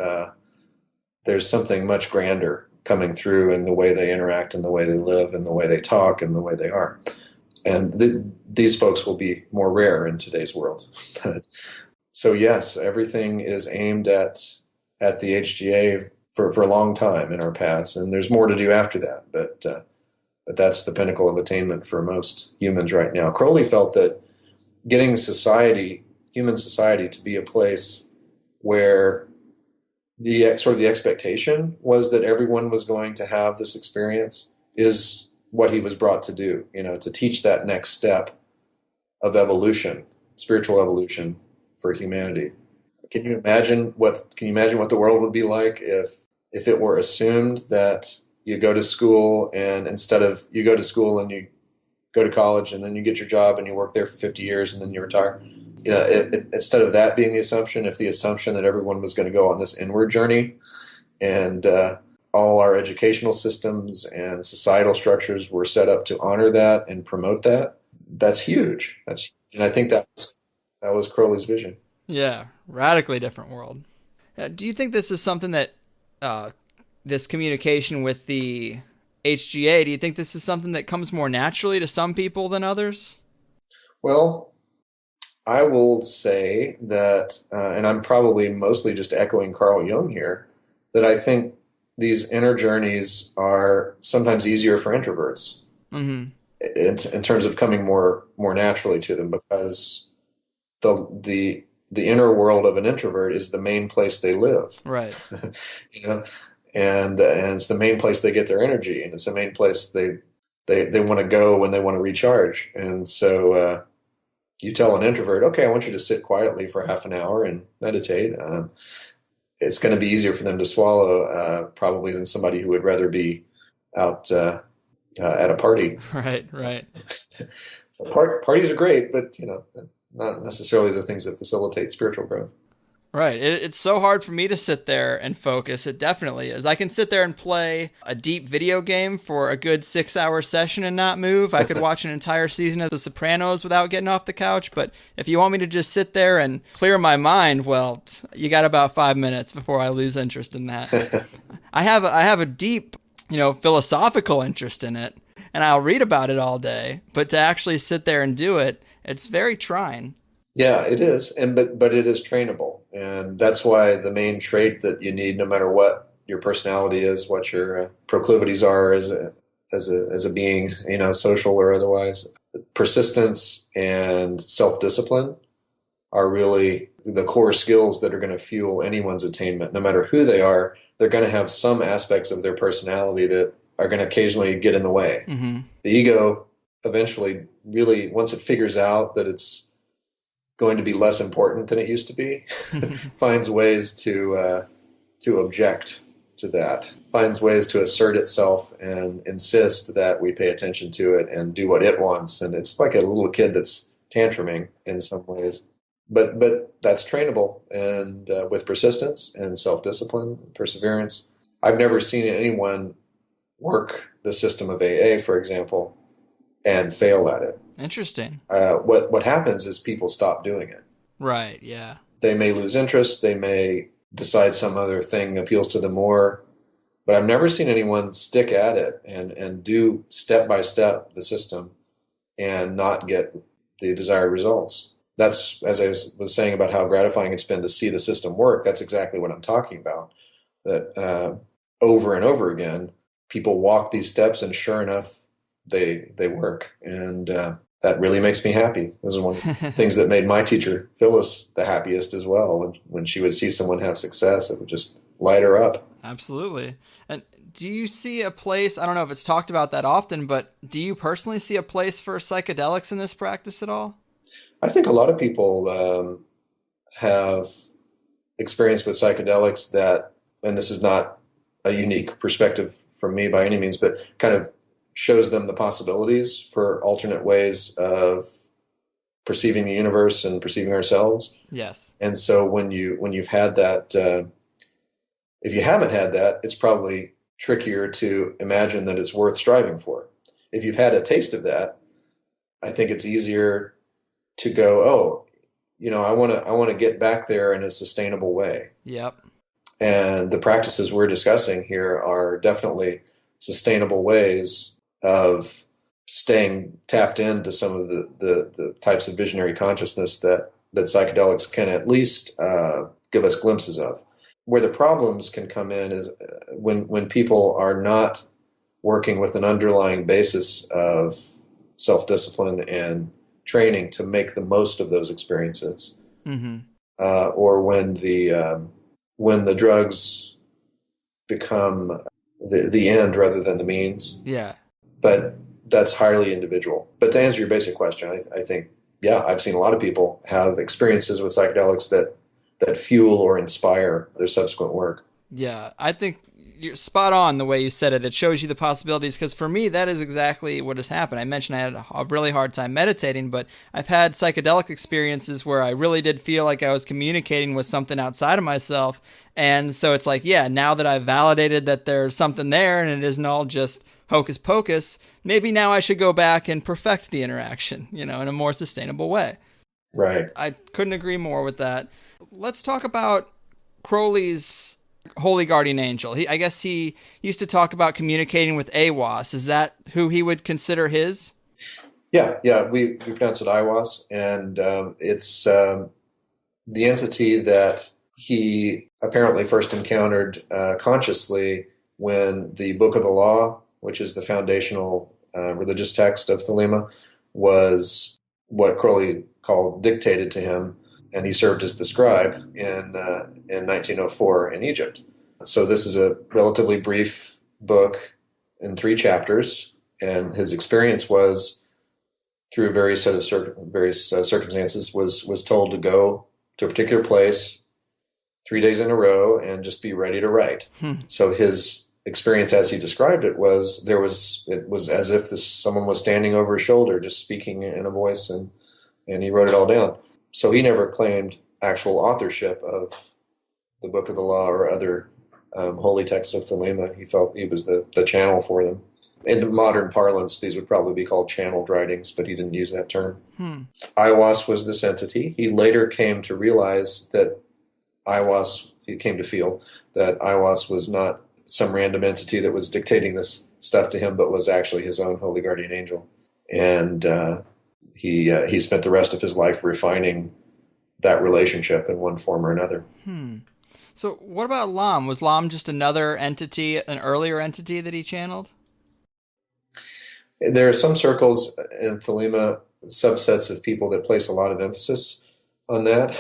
something much grander coming through in the way they interact and the way they live and the way they talk and the way they are. And these folks will be more rare in today's world. So yes, everything is aimed at the HGA for a long time in our paths, and there's more to do after that. But that's the pinnacle of attainment for most humans right now. Crowley felt that getting human society, to be a place where the expectation was that everyone was going to have this experience is what he was brought to do, to teach that next step of evolution, spiritual evolution for humanity. Can you imagine what the world would be like if it were assumed that you go to school, and instead of you go to school and you go to college and then you get your job and you work there for 50 years and then you retire? Instead of that being the assumption, if the assumption that everyone was going to go on this inward journey, and all our educational systems and societal structures were set up to honor that and promote that, that's huge. And I think that was Crowley's vision. Yeah, radically different world. Do you think this is something that this communication with the HGA, do you think this is something that comes more naturally to some people than others? Well, I will say that, and I'm probably mostly just echoing Carl Jung here, that I think these inner journeys are sometimes easier for introverts in terms of coming more naturally to them, because the inner world of an introvert is the main place they live. Right. And it's the main place they get their energy, and it's the main place they want to go when they want to recharge. And so you tell an introvert, okay, I want you to sit quietly for half an hour and meditate. It's going to be easier for them to swallow probably than somebody who would rather be out at a party. Right. So parties are great, but not necessarily the things that facilitate spiritual growth. Right. It's so hard for me to sit there and focus. It definitely is. I can sit there and play a deep video game for a good 6-hour session and not move. I could watch an entire season of The Sopranos without getting off the couch. But if you want me to just sit there and clear my mind, well, you got about 5 minutes before I lose interest in that. I have a deep, philosophical interest in it, and I'll read about it all day. But to actually sit there and do it, it's very trying. Yeah, it is, but it is trainable, and that's why the main trait that you need, no matter what your personality is, what your proclivities are as a being, social or otherwise, persistence and self-discipline are really the core skills that are going to fuel anyone's attainment. No matter who they are, they're going to have some aspects of their personality that are going to occasionally get in the way. The ego eventually, really, once it figures out that it's going to be less important than it used to be, finds ways to object to that, finds ways to assert itself and insist that we pay attention to it and do what it wants. And it's like a little kid that's tantruming in some ways. But that's trainable, and with persistence and self-discipline and perseverance. I've never seen anyone work the system of AA, for example, and fail at it. Interesting. What happens is people stop doing it. Right, yeah. They may lose interest. They may decide some other thing appeals to them more. But I've never seen anyone stick at it and do step by step the system and not get the desired results. That's, as I was saying about how gratifying it's been to see the system work, that's exactly what I'm talking about. That over and over again, people walk these steps, and sure enough, they work. And that really makes me happy. This is one of the things that made my teacher, Phyllis, the happiest as well. When she would see someone have success, it would just light her up. Absolutely. And do you see a place, I don't know if it's talked about that often, but do you personally see a place for psychedelics in this practice at all? I think a lot of people have experience with psychedelics that, and this is not a unique perspective from me by any means, but kind of shows them the possibilities for alternate ways of perceiving the universe and perceiving ourselves. Yes. And so when you've had that, if you haven't had that, it's probably trickier to imagine that it's worth striving for. If you've had a taste of that, I think it's easier to go, oh, I want to get back there in a sustainable way. Yep. And the practices we're discussing here are definitely sustainable ways of staying tapped into some of the types of visionary consciousness that psychedelics can at least give us glimpses of. Where the problems can come in is when people are not working with an underlying basis of self-discipline and training to make the most of those experiences, mm-hmm. Or when the drugs become the end rather than the means. Yeah. But that's highly individual. But to answer your basic question, I think, yeah, I've seen a lot of people have experiences with psychedelics that fuel or inspire their subsequent work. Yeah, I think you're spot on the way you said it. It shows you the possibilities, because for me, that is exactly what has happened. I mentioned I had a really hard time meditating, but I've had psychedelic experiences where I really did feel like I was communicating with something outside of myself. And so it's like, yeah, now that I've validated that there's something there and it isn't all just hocus pocus, maybe now I should go back and perfect the interaction, in a more sustainable way. Right. I couldn't agree more with that. Let's talk about Crowley's holy guardian angel. I guess he used to talk about communicating with Aiwass. Is that who he would consider his? Yeah. We pronounce it Aiwass, and it's the entity that he apparently first encountered consciously when the Book of the Law, which is the foundational religious text of Thelema, was what Crowley called dictated to him, and he served as the scribe in 1904 in Egypt. So this is a relatively brief book in 3 chapters, and his experience was, through various circumstances, was told to go to a particular place 3 days in a row and just be ready to write. So his experience, as he described it, was as if someone was standing over his shoulder, just speaking in a voice, and he wrote it all down. So he never claimed actual authorship of the Book of the Law or other holy texts of Thelema. He felt he was the channel for them. In modern parlance, these would probably be called channeled writings, but he didn't use that term. Aiwass was this entity. He later came to realize that he came to feel that Aiwass was not some random entity that was dictating this stuff to him, but was actually his own holy guardian angel. And he spent the rest of his life refining that relationship in one form or another. So what about Lam? Was Lam just another entity, an earlier entity that he channeled? There are some circles in Thelema, subsets of people that place a lot of emphasis on that,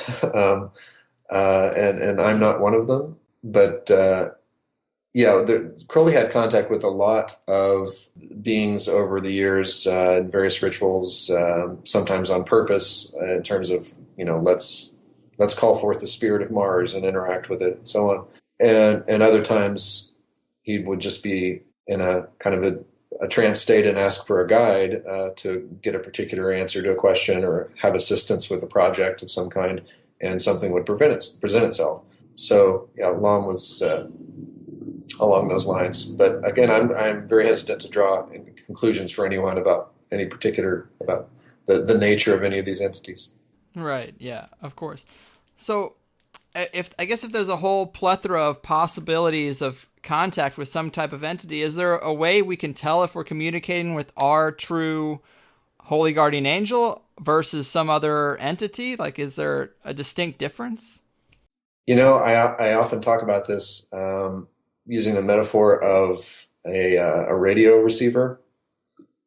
and I'm not one of them. But Crowley had contact with a lot of beings over the years in various rituals, sometimes on purpose, in terms of, let's call forth the spirit of Mars and interact with it and so on. And other times he would just be in a kind of a trance state and ask for a guide to get a particular answer to a question or have assistance with a project of some kind, and something would present itself. So Lam was along those lines. But again, I'm very hesitant to draw conclusions for anyone about the nature of any of these entities. Right. Yeah, of course. So if there's a whole plethora of possibilities of contact with some type of entity, is there a way we can tell if we're communicating with our true holy guardian angel versus some other entity? Like, is there a distinct difference? I often talk about this using the metaphor of a radio receiver,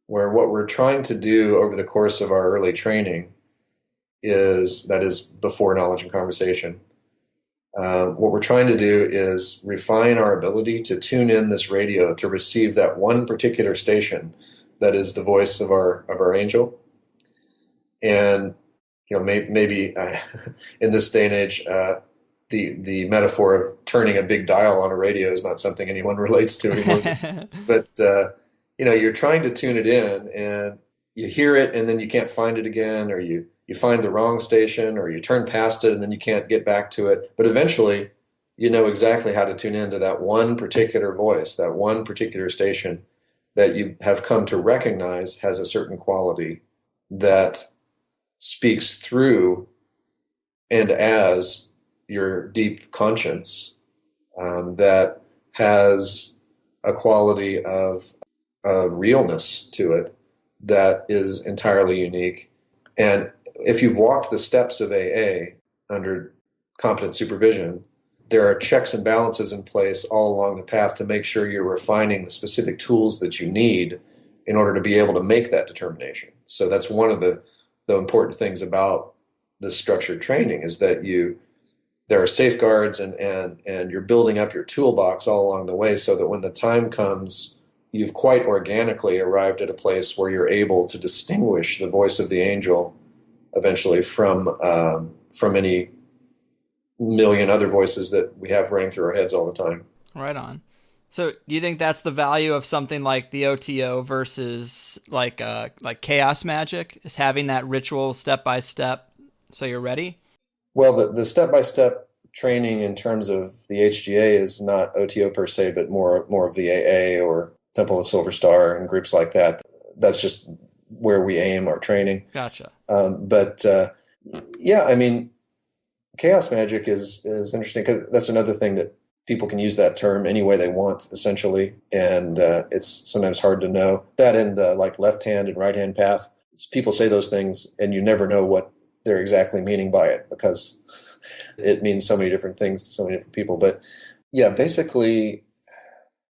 where what we're trying to do over the course of our early training that is before knowledge and conversation. What we're trying to do is refine our ability to tune in this radio to receive that one particular station that is the voice of our angel. And maybe in this day and age, the metaphor of turning a big dial on a radio is not something anyone relates to anymore. But you're trying to tune it in, and you hear it, and then you can't find it again, or you find the wrong station, or you turn past it, and then you can't get back to it. But eventually, you know exactly how to tune into that one particular voice, that one particular station that you have come to recognize has a certain quality that speaks through and as your deep conscience, that has a quality of realness to it that is entirely unique. And if you've walked the steps of AA under competent supervision, there are checks and balances in place all along the path to make sure you're refining the specific tools that you need in order to be able to make that determination. So that's one of the important things about this structured training, is that there are safeguards and you're building up your toolbox all along the way, so that when the time comes, you've quite organically arrived at a place where you're able to distinguish the voice of the angel eventually from any million other voices that we have running through our heads all the time. Right on. So do you think that's the value of something like the OTO versus like chaos magic, is having that ritual step by step so you're ready? Well, the step by step training in terms of the HGA is not OTO per se, but more of the AA or Temple of the Silver Star and groups like that. That's just where we aim our training. Gotcha. Yeah, I mean, chaos magic is interesting, because that's another thing that people can use that term any way they want, essentially, and it's sometimes hard to know that. And like left hand and right hand path, people say those things, and you never know what they're exactly meaning by it, because it means so many different things to so many different people. But yeah, basically,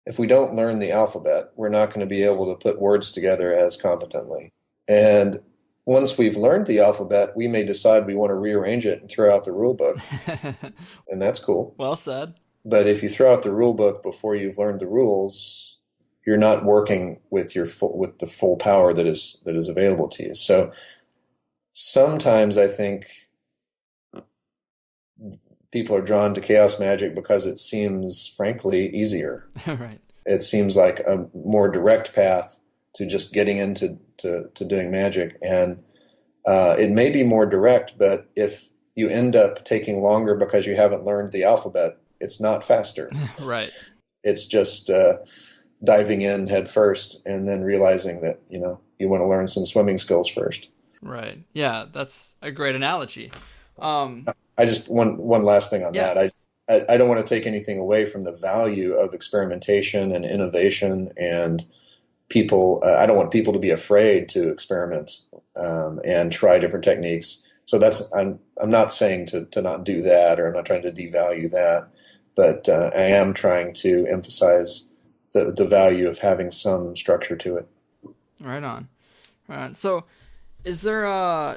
if we don't learn the alphabet, we're not going to be able to put words together as competently. And once we've learned the alphabet, we may decide we want to rearrange it and throw out the rule book. And that's cool. Well said. But if you throw out the rule book before you've learned the rules, you're not working with the full power that is available to you. So sometimes I think people are drawn to chaos magic because it seems, frankly, easier. Right. It seems like a more direct path to just getting into doing magic. And it may be more direct, but if you end up taking longer because you haven't learned the alphabet, it's not faster. Right. It's just diving in head first and then realizing that, you want to learn some swimming skills first. Right. Yeah, that's a great analogy. I just one last thing on that. I don't want to take anything away from the value of experimentation and innovation, and people. I don't want people to be afraid to experiment and try different techniques. So I'm not saying to not do that, or I'm not trying to devalue that, but I am trying to emphasize the value of having some structure to it. Right on. So is there I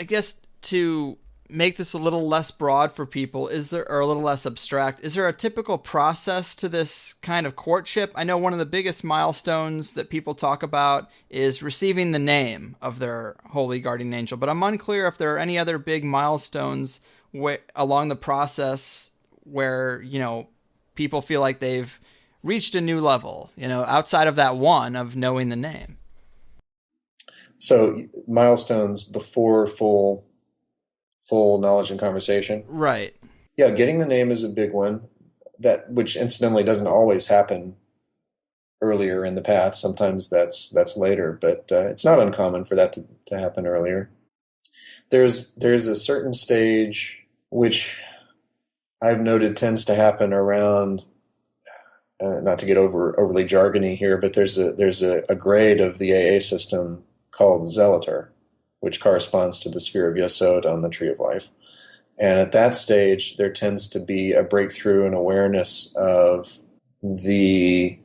guess to make this a little less broad for people, or a little less abstract, is there a typical process to this kind of courtship? I know one of the biggest milestones that people talk about is receiving the name of their holy guardian angel, but I'm unclear if there are any other big milestones along the process where, people feel like they've reached a new level, outside of that one of knowing the name. So milestones before full knowledge and conversation. Right. Yeah, getting the name is a big one, which incidentally doesn't always happen earlier in the path. Sometimes that's later, but it's not uncommon for that to happen earlier. There's a certain stage which I've noted tends to happen around, not to get overly jargony here, but there's a grade of the AA system called Zealoter, which corresponds to the sphere of Yesod on the Tree of Life. And at that stage, there tends to be a breakthrough and awareness of the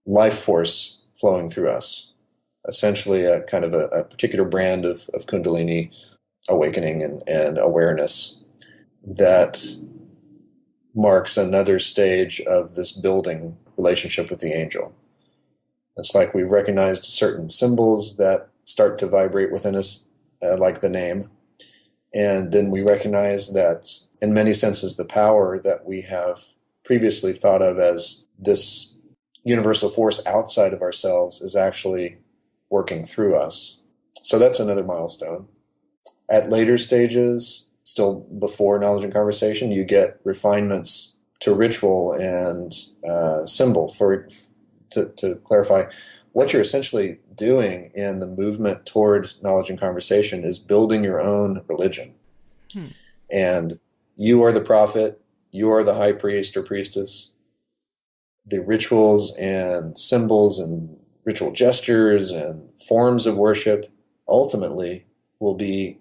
life force flowing through us, essentially a kind of a particular brand of Kundalini awakening and awareness that marks another stage of this building relationship with the angel. It's like we recognized certain symbols that start to vibrate within us, like the name. And then we recognize that, in many senses, the power that we have previously thought of as this universal force outside of ourselves is actually working through us. So that's another milestone. At later stages, still before knowledge and conversation, you get refinements to ritual and symbol. To clarify, what you're essentially doing in the movement toward knowledge and conversation is building your own religion. And you are the prophet, you are the high priest or priestess. The rituals and symbols and ritual gestures and forms of worship ultimately will be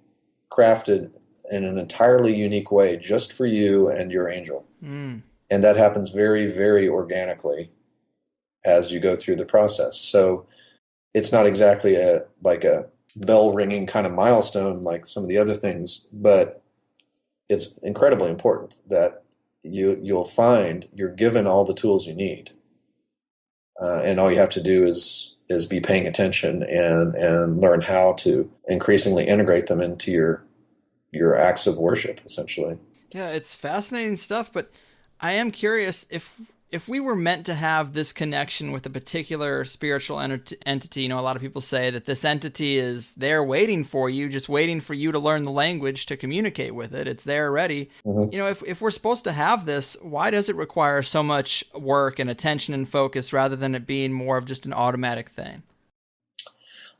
crafted in an entirely unique way just for you and your angel. And that happens very, very organically as you go through the process. So it's not exactly a bell ringing kind of milestone like some of the other things, but it's incredibly important that you'll find you're given all the tools you need. And all you have to do is be paying attention and learn how to increasingly integrate them into your acts of worship, essentially. Yeah, it's fascinating stuff, but I am curious if we were meant to have this connection with a particular spiritual entity. A lot of people say that this entity is there waiting for you, just waiting for you to learn the language to communicate with it. It's there ready. Mm-hmm. If we're supposed to have this, why does it require so much work and attention and focus rather than it being more of just an automatic thing?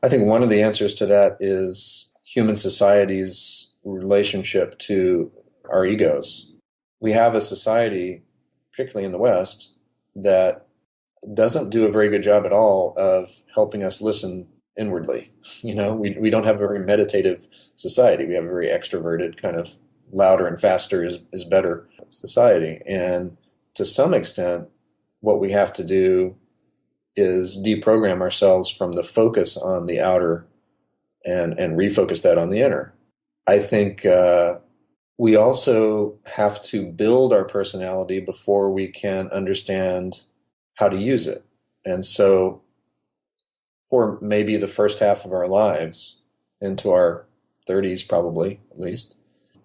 I think one of the answers to that is human society's relationship to our egos. We have a society, particularly in the West, that doesn't do a very good job at all of helping us listen inwardly. We don't have a very meditative society. We have a very extroverted, kind of louder and faster is better society. And to some extent, what we have to do is deprogram ourselves from the focus on the outer and refocus that on the inner. I think we also have to build our personality before we can understand how to use it. And so for maybe the first half of our lives, into our 30s probably, at least,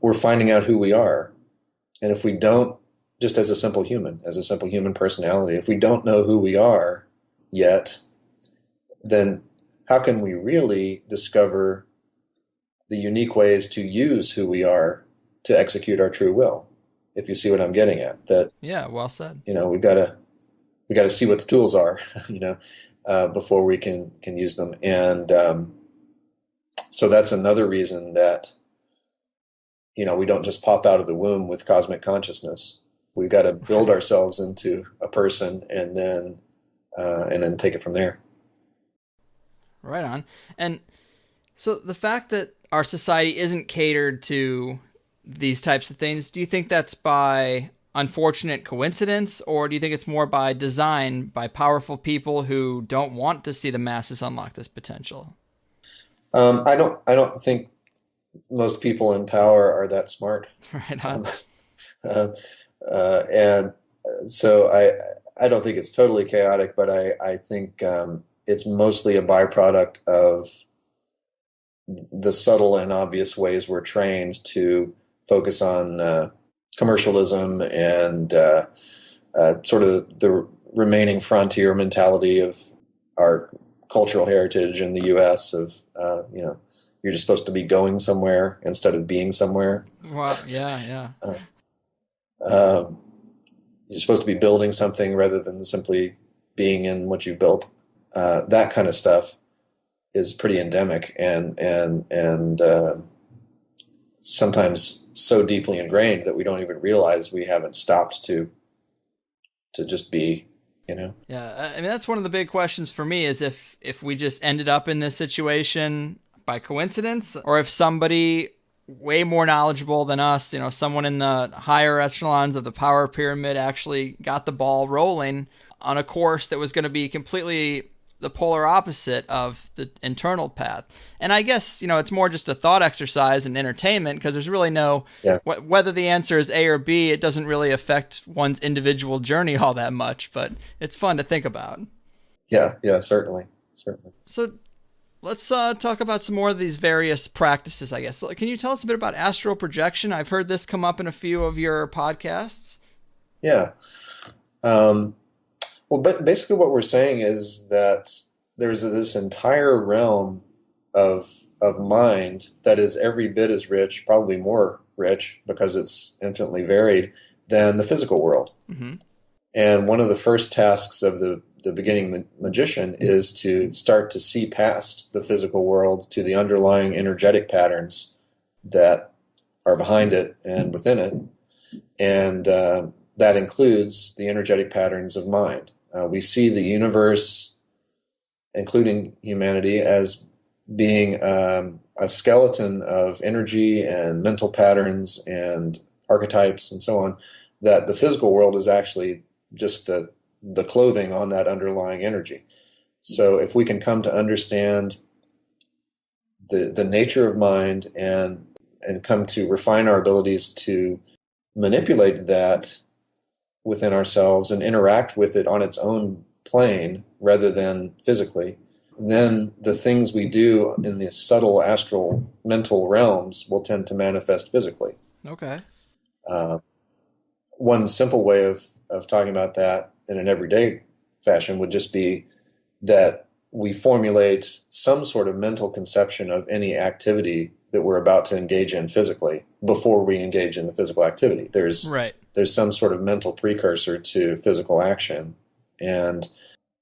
we're finding out who we are. And if we don't, just as a simple human personality, if we don't know who we are yet, then how can we really discover the unique ways to use who we are to execute our true will? If you see what I'm getting at, that well said. We got to see what the tools are, before we can use them, and so that's another reason that we don't just pop out of the womb with cosmic consciousness. We've got to build ourselves into a person, and then take it from there. Right on. And so the fact that our society isn't catered to these types of things, do you think that's by unfortunate coincidence, or do you think it's more by design, by powerful people who don't want to see the masses unlock this potential? I don't think most people in power are that smart. Right on. And so I don't think it's totally chaotic, but I think it's mostly a byproduct of the subtle and obvious ways we're trained to focus on commercialism and sort of the remaining frontier mentality of our cultural heritage in the U.S. of, you're just supposed to be going somewhere instead of being somewhere. Wow. Yeah. You're supposed to be building something rather than simply being in what you've built. That kind of stuff is pretty endemic and sometimes so deeply ingrained that we don't even realize we haven't stopped to just be, Yeah, I mean, that's one of the big questions for me is if we just ended up in this situation by coincidence, or if somebody way more knowledgeable than us. You know, someone in the higher echelons of the power pyramid actually got the ball rolling on a course that was going to be completely the polar opposite of the internal path. And I guess, you know, it's more just a thought exercise and entertainment, because there's really no, whether the answer is A or B, it doesn't really affect one's individual journey all that much, but it's fun to think about. Yeah, certainly. So let's talk about some more of these various practices, I guess. Can you tell us a bit about astral projection? I've heard this come up in a few of your podcasts. Yeah. Well, but basically what we're saying is that there's this entire realm of mind that is every bit as rich, probably more rich, because it's infinitely varied, than the physical world. Mm-hmm. And one of the first tasks of the beginning magician is to start to see past the physical world to the underlying energetic patterns that are behind it and within it. And that includes the energetic patterns of mind. We see the universe, including humanity, as being a skeleton of energy and mental patterns and archetypes and so on, that the physical world is actually just the clothing on that underlying energy. So if we can come to understand the nature of mind and come to refine our abilities to manipulate that within ourselves and interact with it on its own plane rather than physically, then the things we do in the subtle astral mental realms will tend to manifest physically. Okay. One simple way of talking about that in an everyday fashion would just be that we formulate some sort of mental conception of any activity that we're about to engage in physically before we engage in the physical activity. There's some sort of mental precursor to physical action. And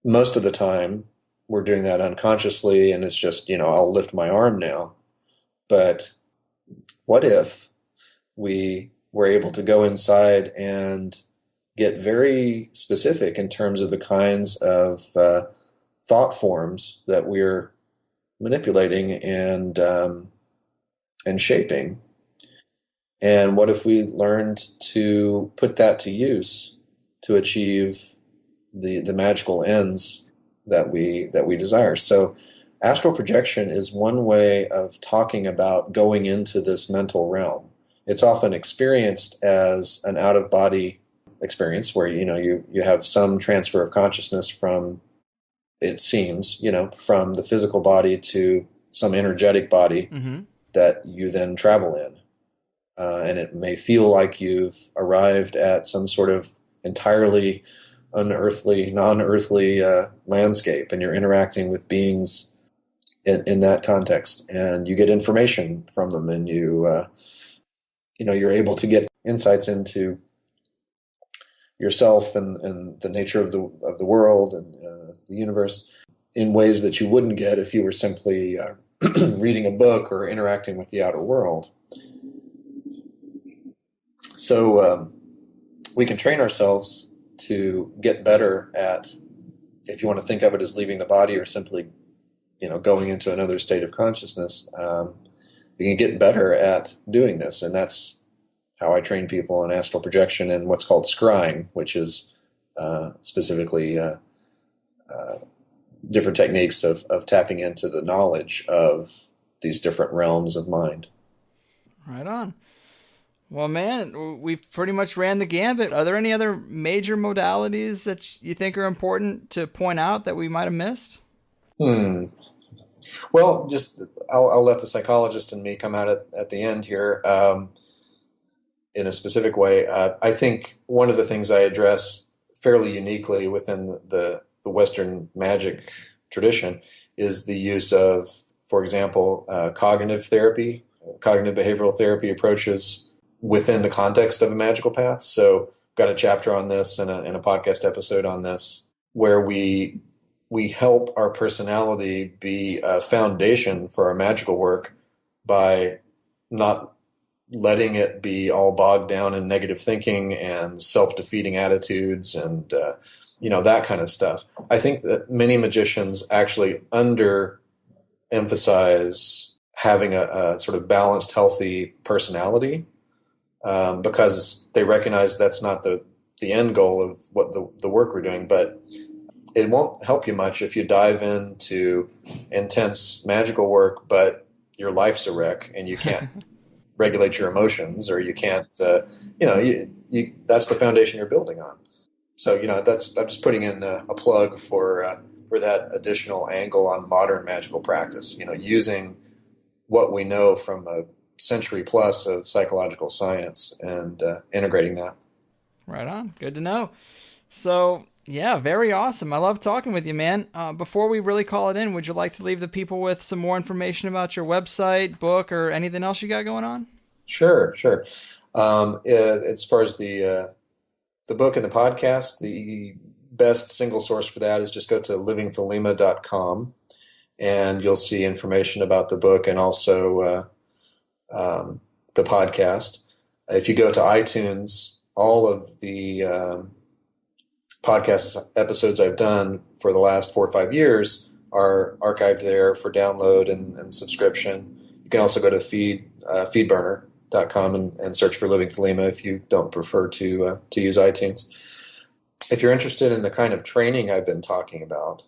most of the time we're doing that unconsciously, and it's just, I'll lift my arm now. But what if we were able to go inside and get very specific in terms of the kinds of thought forms that we're manipulating and shaping? And what if we learned to put that to use to achieve the magical ends that we desire? So astral projection is one way of talking about going into this mental realm. It's often experienced as an out-of-body experience where, you have some transfer of consciousness from, it seems, from the physical body to some energetic body that you then travel in. And it may feel like you've arrived at some sort of entirely unearthly, non-earthly landscape, and you're interacting with beings in that context, and you get information from them, and you're able to get insights into yourself and the nature of the world and the universe in ways that you wouldn't get if you were simply reading a book or interacting with the outer world. So we can train ourselves to get better at, if you want to think of it as leaving the body or simply, going into another state of consciousness, we can get better at doing this. And that's how I train people in astral projection and what's called scrying, which is specifically different techniques of tapping into the knowledge of these different realms of mind. Right on. Well, man, we've pretty much ran the gambit. Are there any other major modalities that you think are important to point out that we might have missed? Well, I'll let the psychologist and me come out at the end here in a specific way. I think one of the things I address fairly uniquely within the Western magic tradition is the use of, for example, cognitive therapy, cognitive behavioral therapy approaches within the context of a magical path. So I've got a chapter on this and a podcast episode on this, where we help our personality be a foundation for our magical work by not letting it be all bogged down in negative thinking and self-defeating attitudes and that kind of stuff. I think that many magicians actually underemphasize having a sort of balanced, healthy personality, because they recognize that's not the end goal of what the work we're doing. But it won't help you much if you dive into intense magical work, but your life's a wreck and you can't regulate your emotions, or you can't, that's the foundation you're building on. So, I'm just putting in a plug for that additional angle on modern magical practice, using what we know from a century plus of psychological science and integrating that. Right on. Good to know. So, yeah, very awesome. I love talking with you, man. Before we really call it in, would you like to leave the people with some more information about your website, book, or anything else you got going on? Sure. As far as the book and the podcast, the best single source for that is just go to livingthelema.com, and you'll see information about the book and also the podcast. If you go to iTunes, all of the podcast episodes I've done for the last 4 or 5 years are archived there for download and subscription. You can also go to feedburner.com and search for Living Thelema if you don't prefer to use iTunes. If you're interested in the kind of training I've been talking about,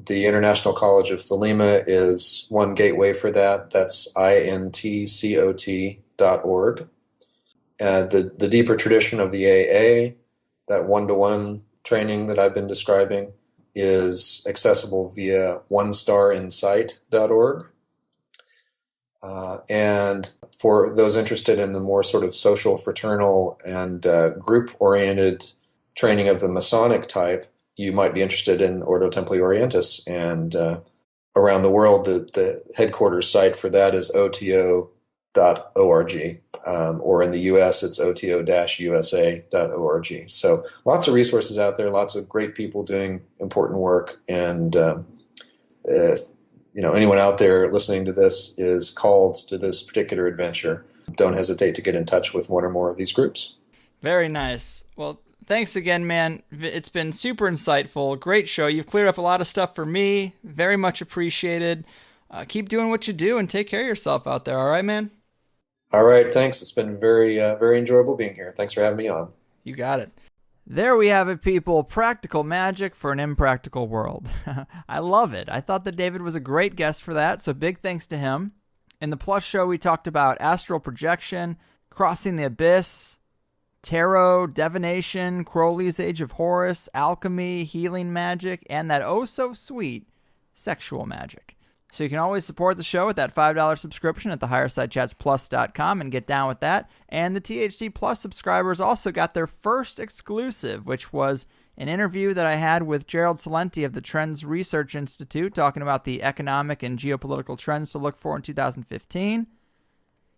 the International College of Thelema is one gateway for that. That's intcot.org. The deeper tradition of the AA, that one-to-one training that I've been describing, is accessible via onestarinsight.org. And for those interested in the more sort of social, fraternal, and group-oriented training of the Masonic type, you might be interested in Ordo Templi Orientis. And around the world, the headquarters site for that is oto.org. Or in the U.S., it's oto-usa.org. So lots of resources out there, lots of great people doing important work. And if anyone out there listening to this is called to this particular adventure, don't hesitate to get in touch with one or more of these groups. Very nice. Well, thanks again, man. It's been super insightful. Great show. You've cleared up a lot of stuff for me. Very much appreciated. Keep doing what you do and take care of yourself out there. All right, man? All right. Thanks. It's been very, very enjoyable being here. Thanks for having me on. You got it. There we have it, people. Practical magic for an impractical world. I love it. I thought that David was a great guest for that, so big thanks to him. In the Plus show, we talked about astral projection, crossing the abyss, tarot, divination, Crowley's Age of Horus, alchemy, healing magic, and that oh-so-sweet sexual magic. So you can always support the show with that $5 subscription at thehighersidechatsplus.com and get down with that. And the THC Plus subscribers also got their first exclusive, which was an interview that I had with Gerald Celente of the Trends Research Institute talking about the economic and geopolitical trends to look for in 2015.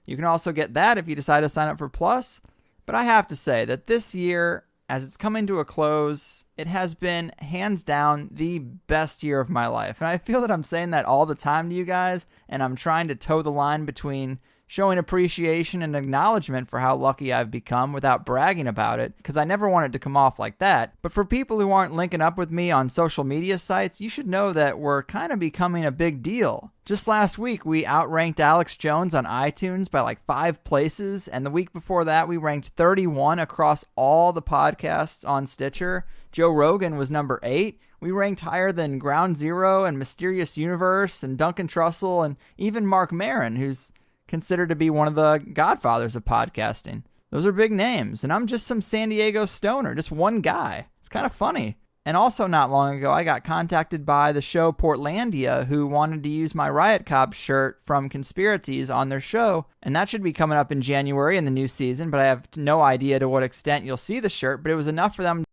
You can also get that if you decide to sign up for Plus. But I have to say that this year, as it's coming to a close, it has been hands down the best year of my life. And I feel that I'm saying that all the time to you guys, and I'm trying to toe the line between showing appreciation and acknowledgement for how lucky I've become without bragging about it, because I never want it to come off like that. But for people who aren't linking up with me on social media sites, you should know that we're kind of becoming a big deal. Just last week, we outranked Alex Jones on iTunes by like 5 places, and the week before that, we ranked 31 across all the podcasts on Stitcher. Joe Rogan was number 8. We ranked higher than Ground Zero and Mysterious Universe and Duncan Trussell and even Mark Maron, who's considered to be one of the godfathers of podcasting. Those are big names, and I'm just some San Diego stoner, just one guy. It's kind of funny. And also not long ago, I got contacted by the show Portlandia, who wanted to use my Riot Cop shirt from Conspiracies on their show, and that should be coming up in January in the new season, but I have no idea to what extent you'll see the shirt, but it was enough for them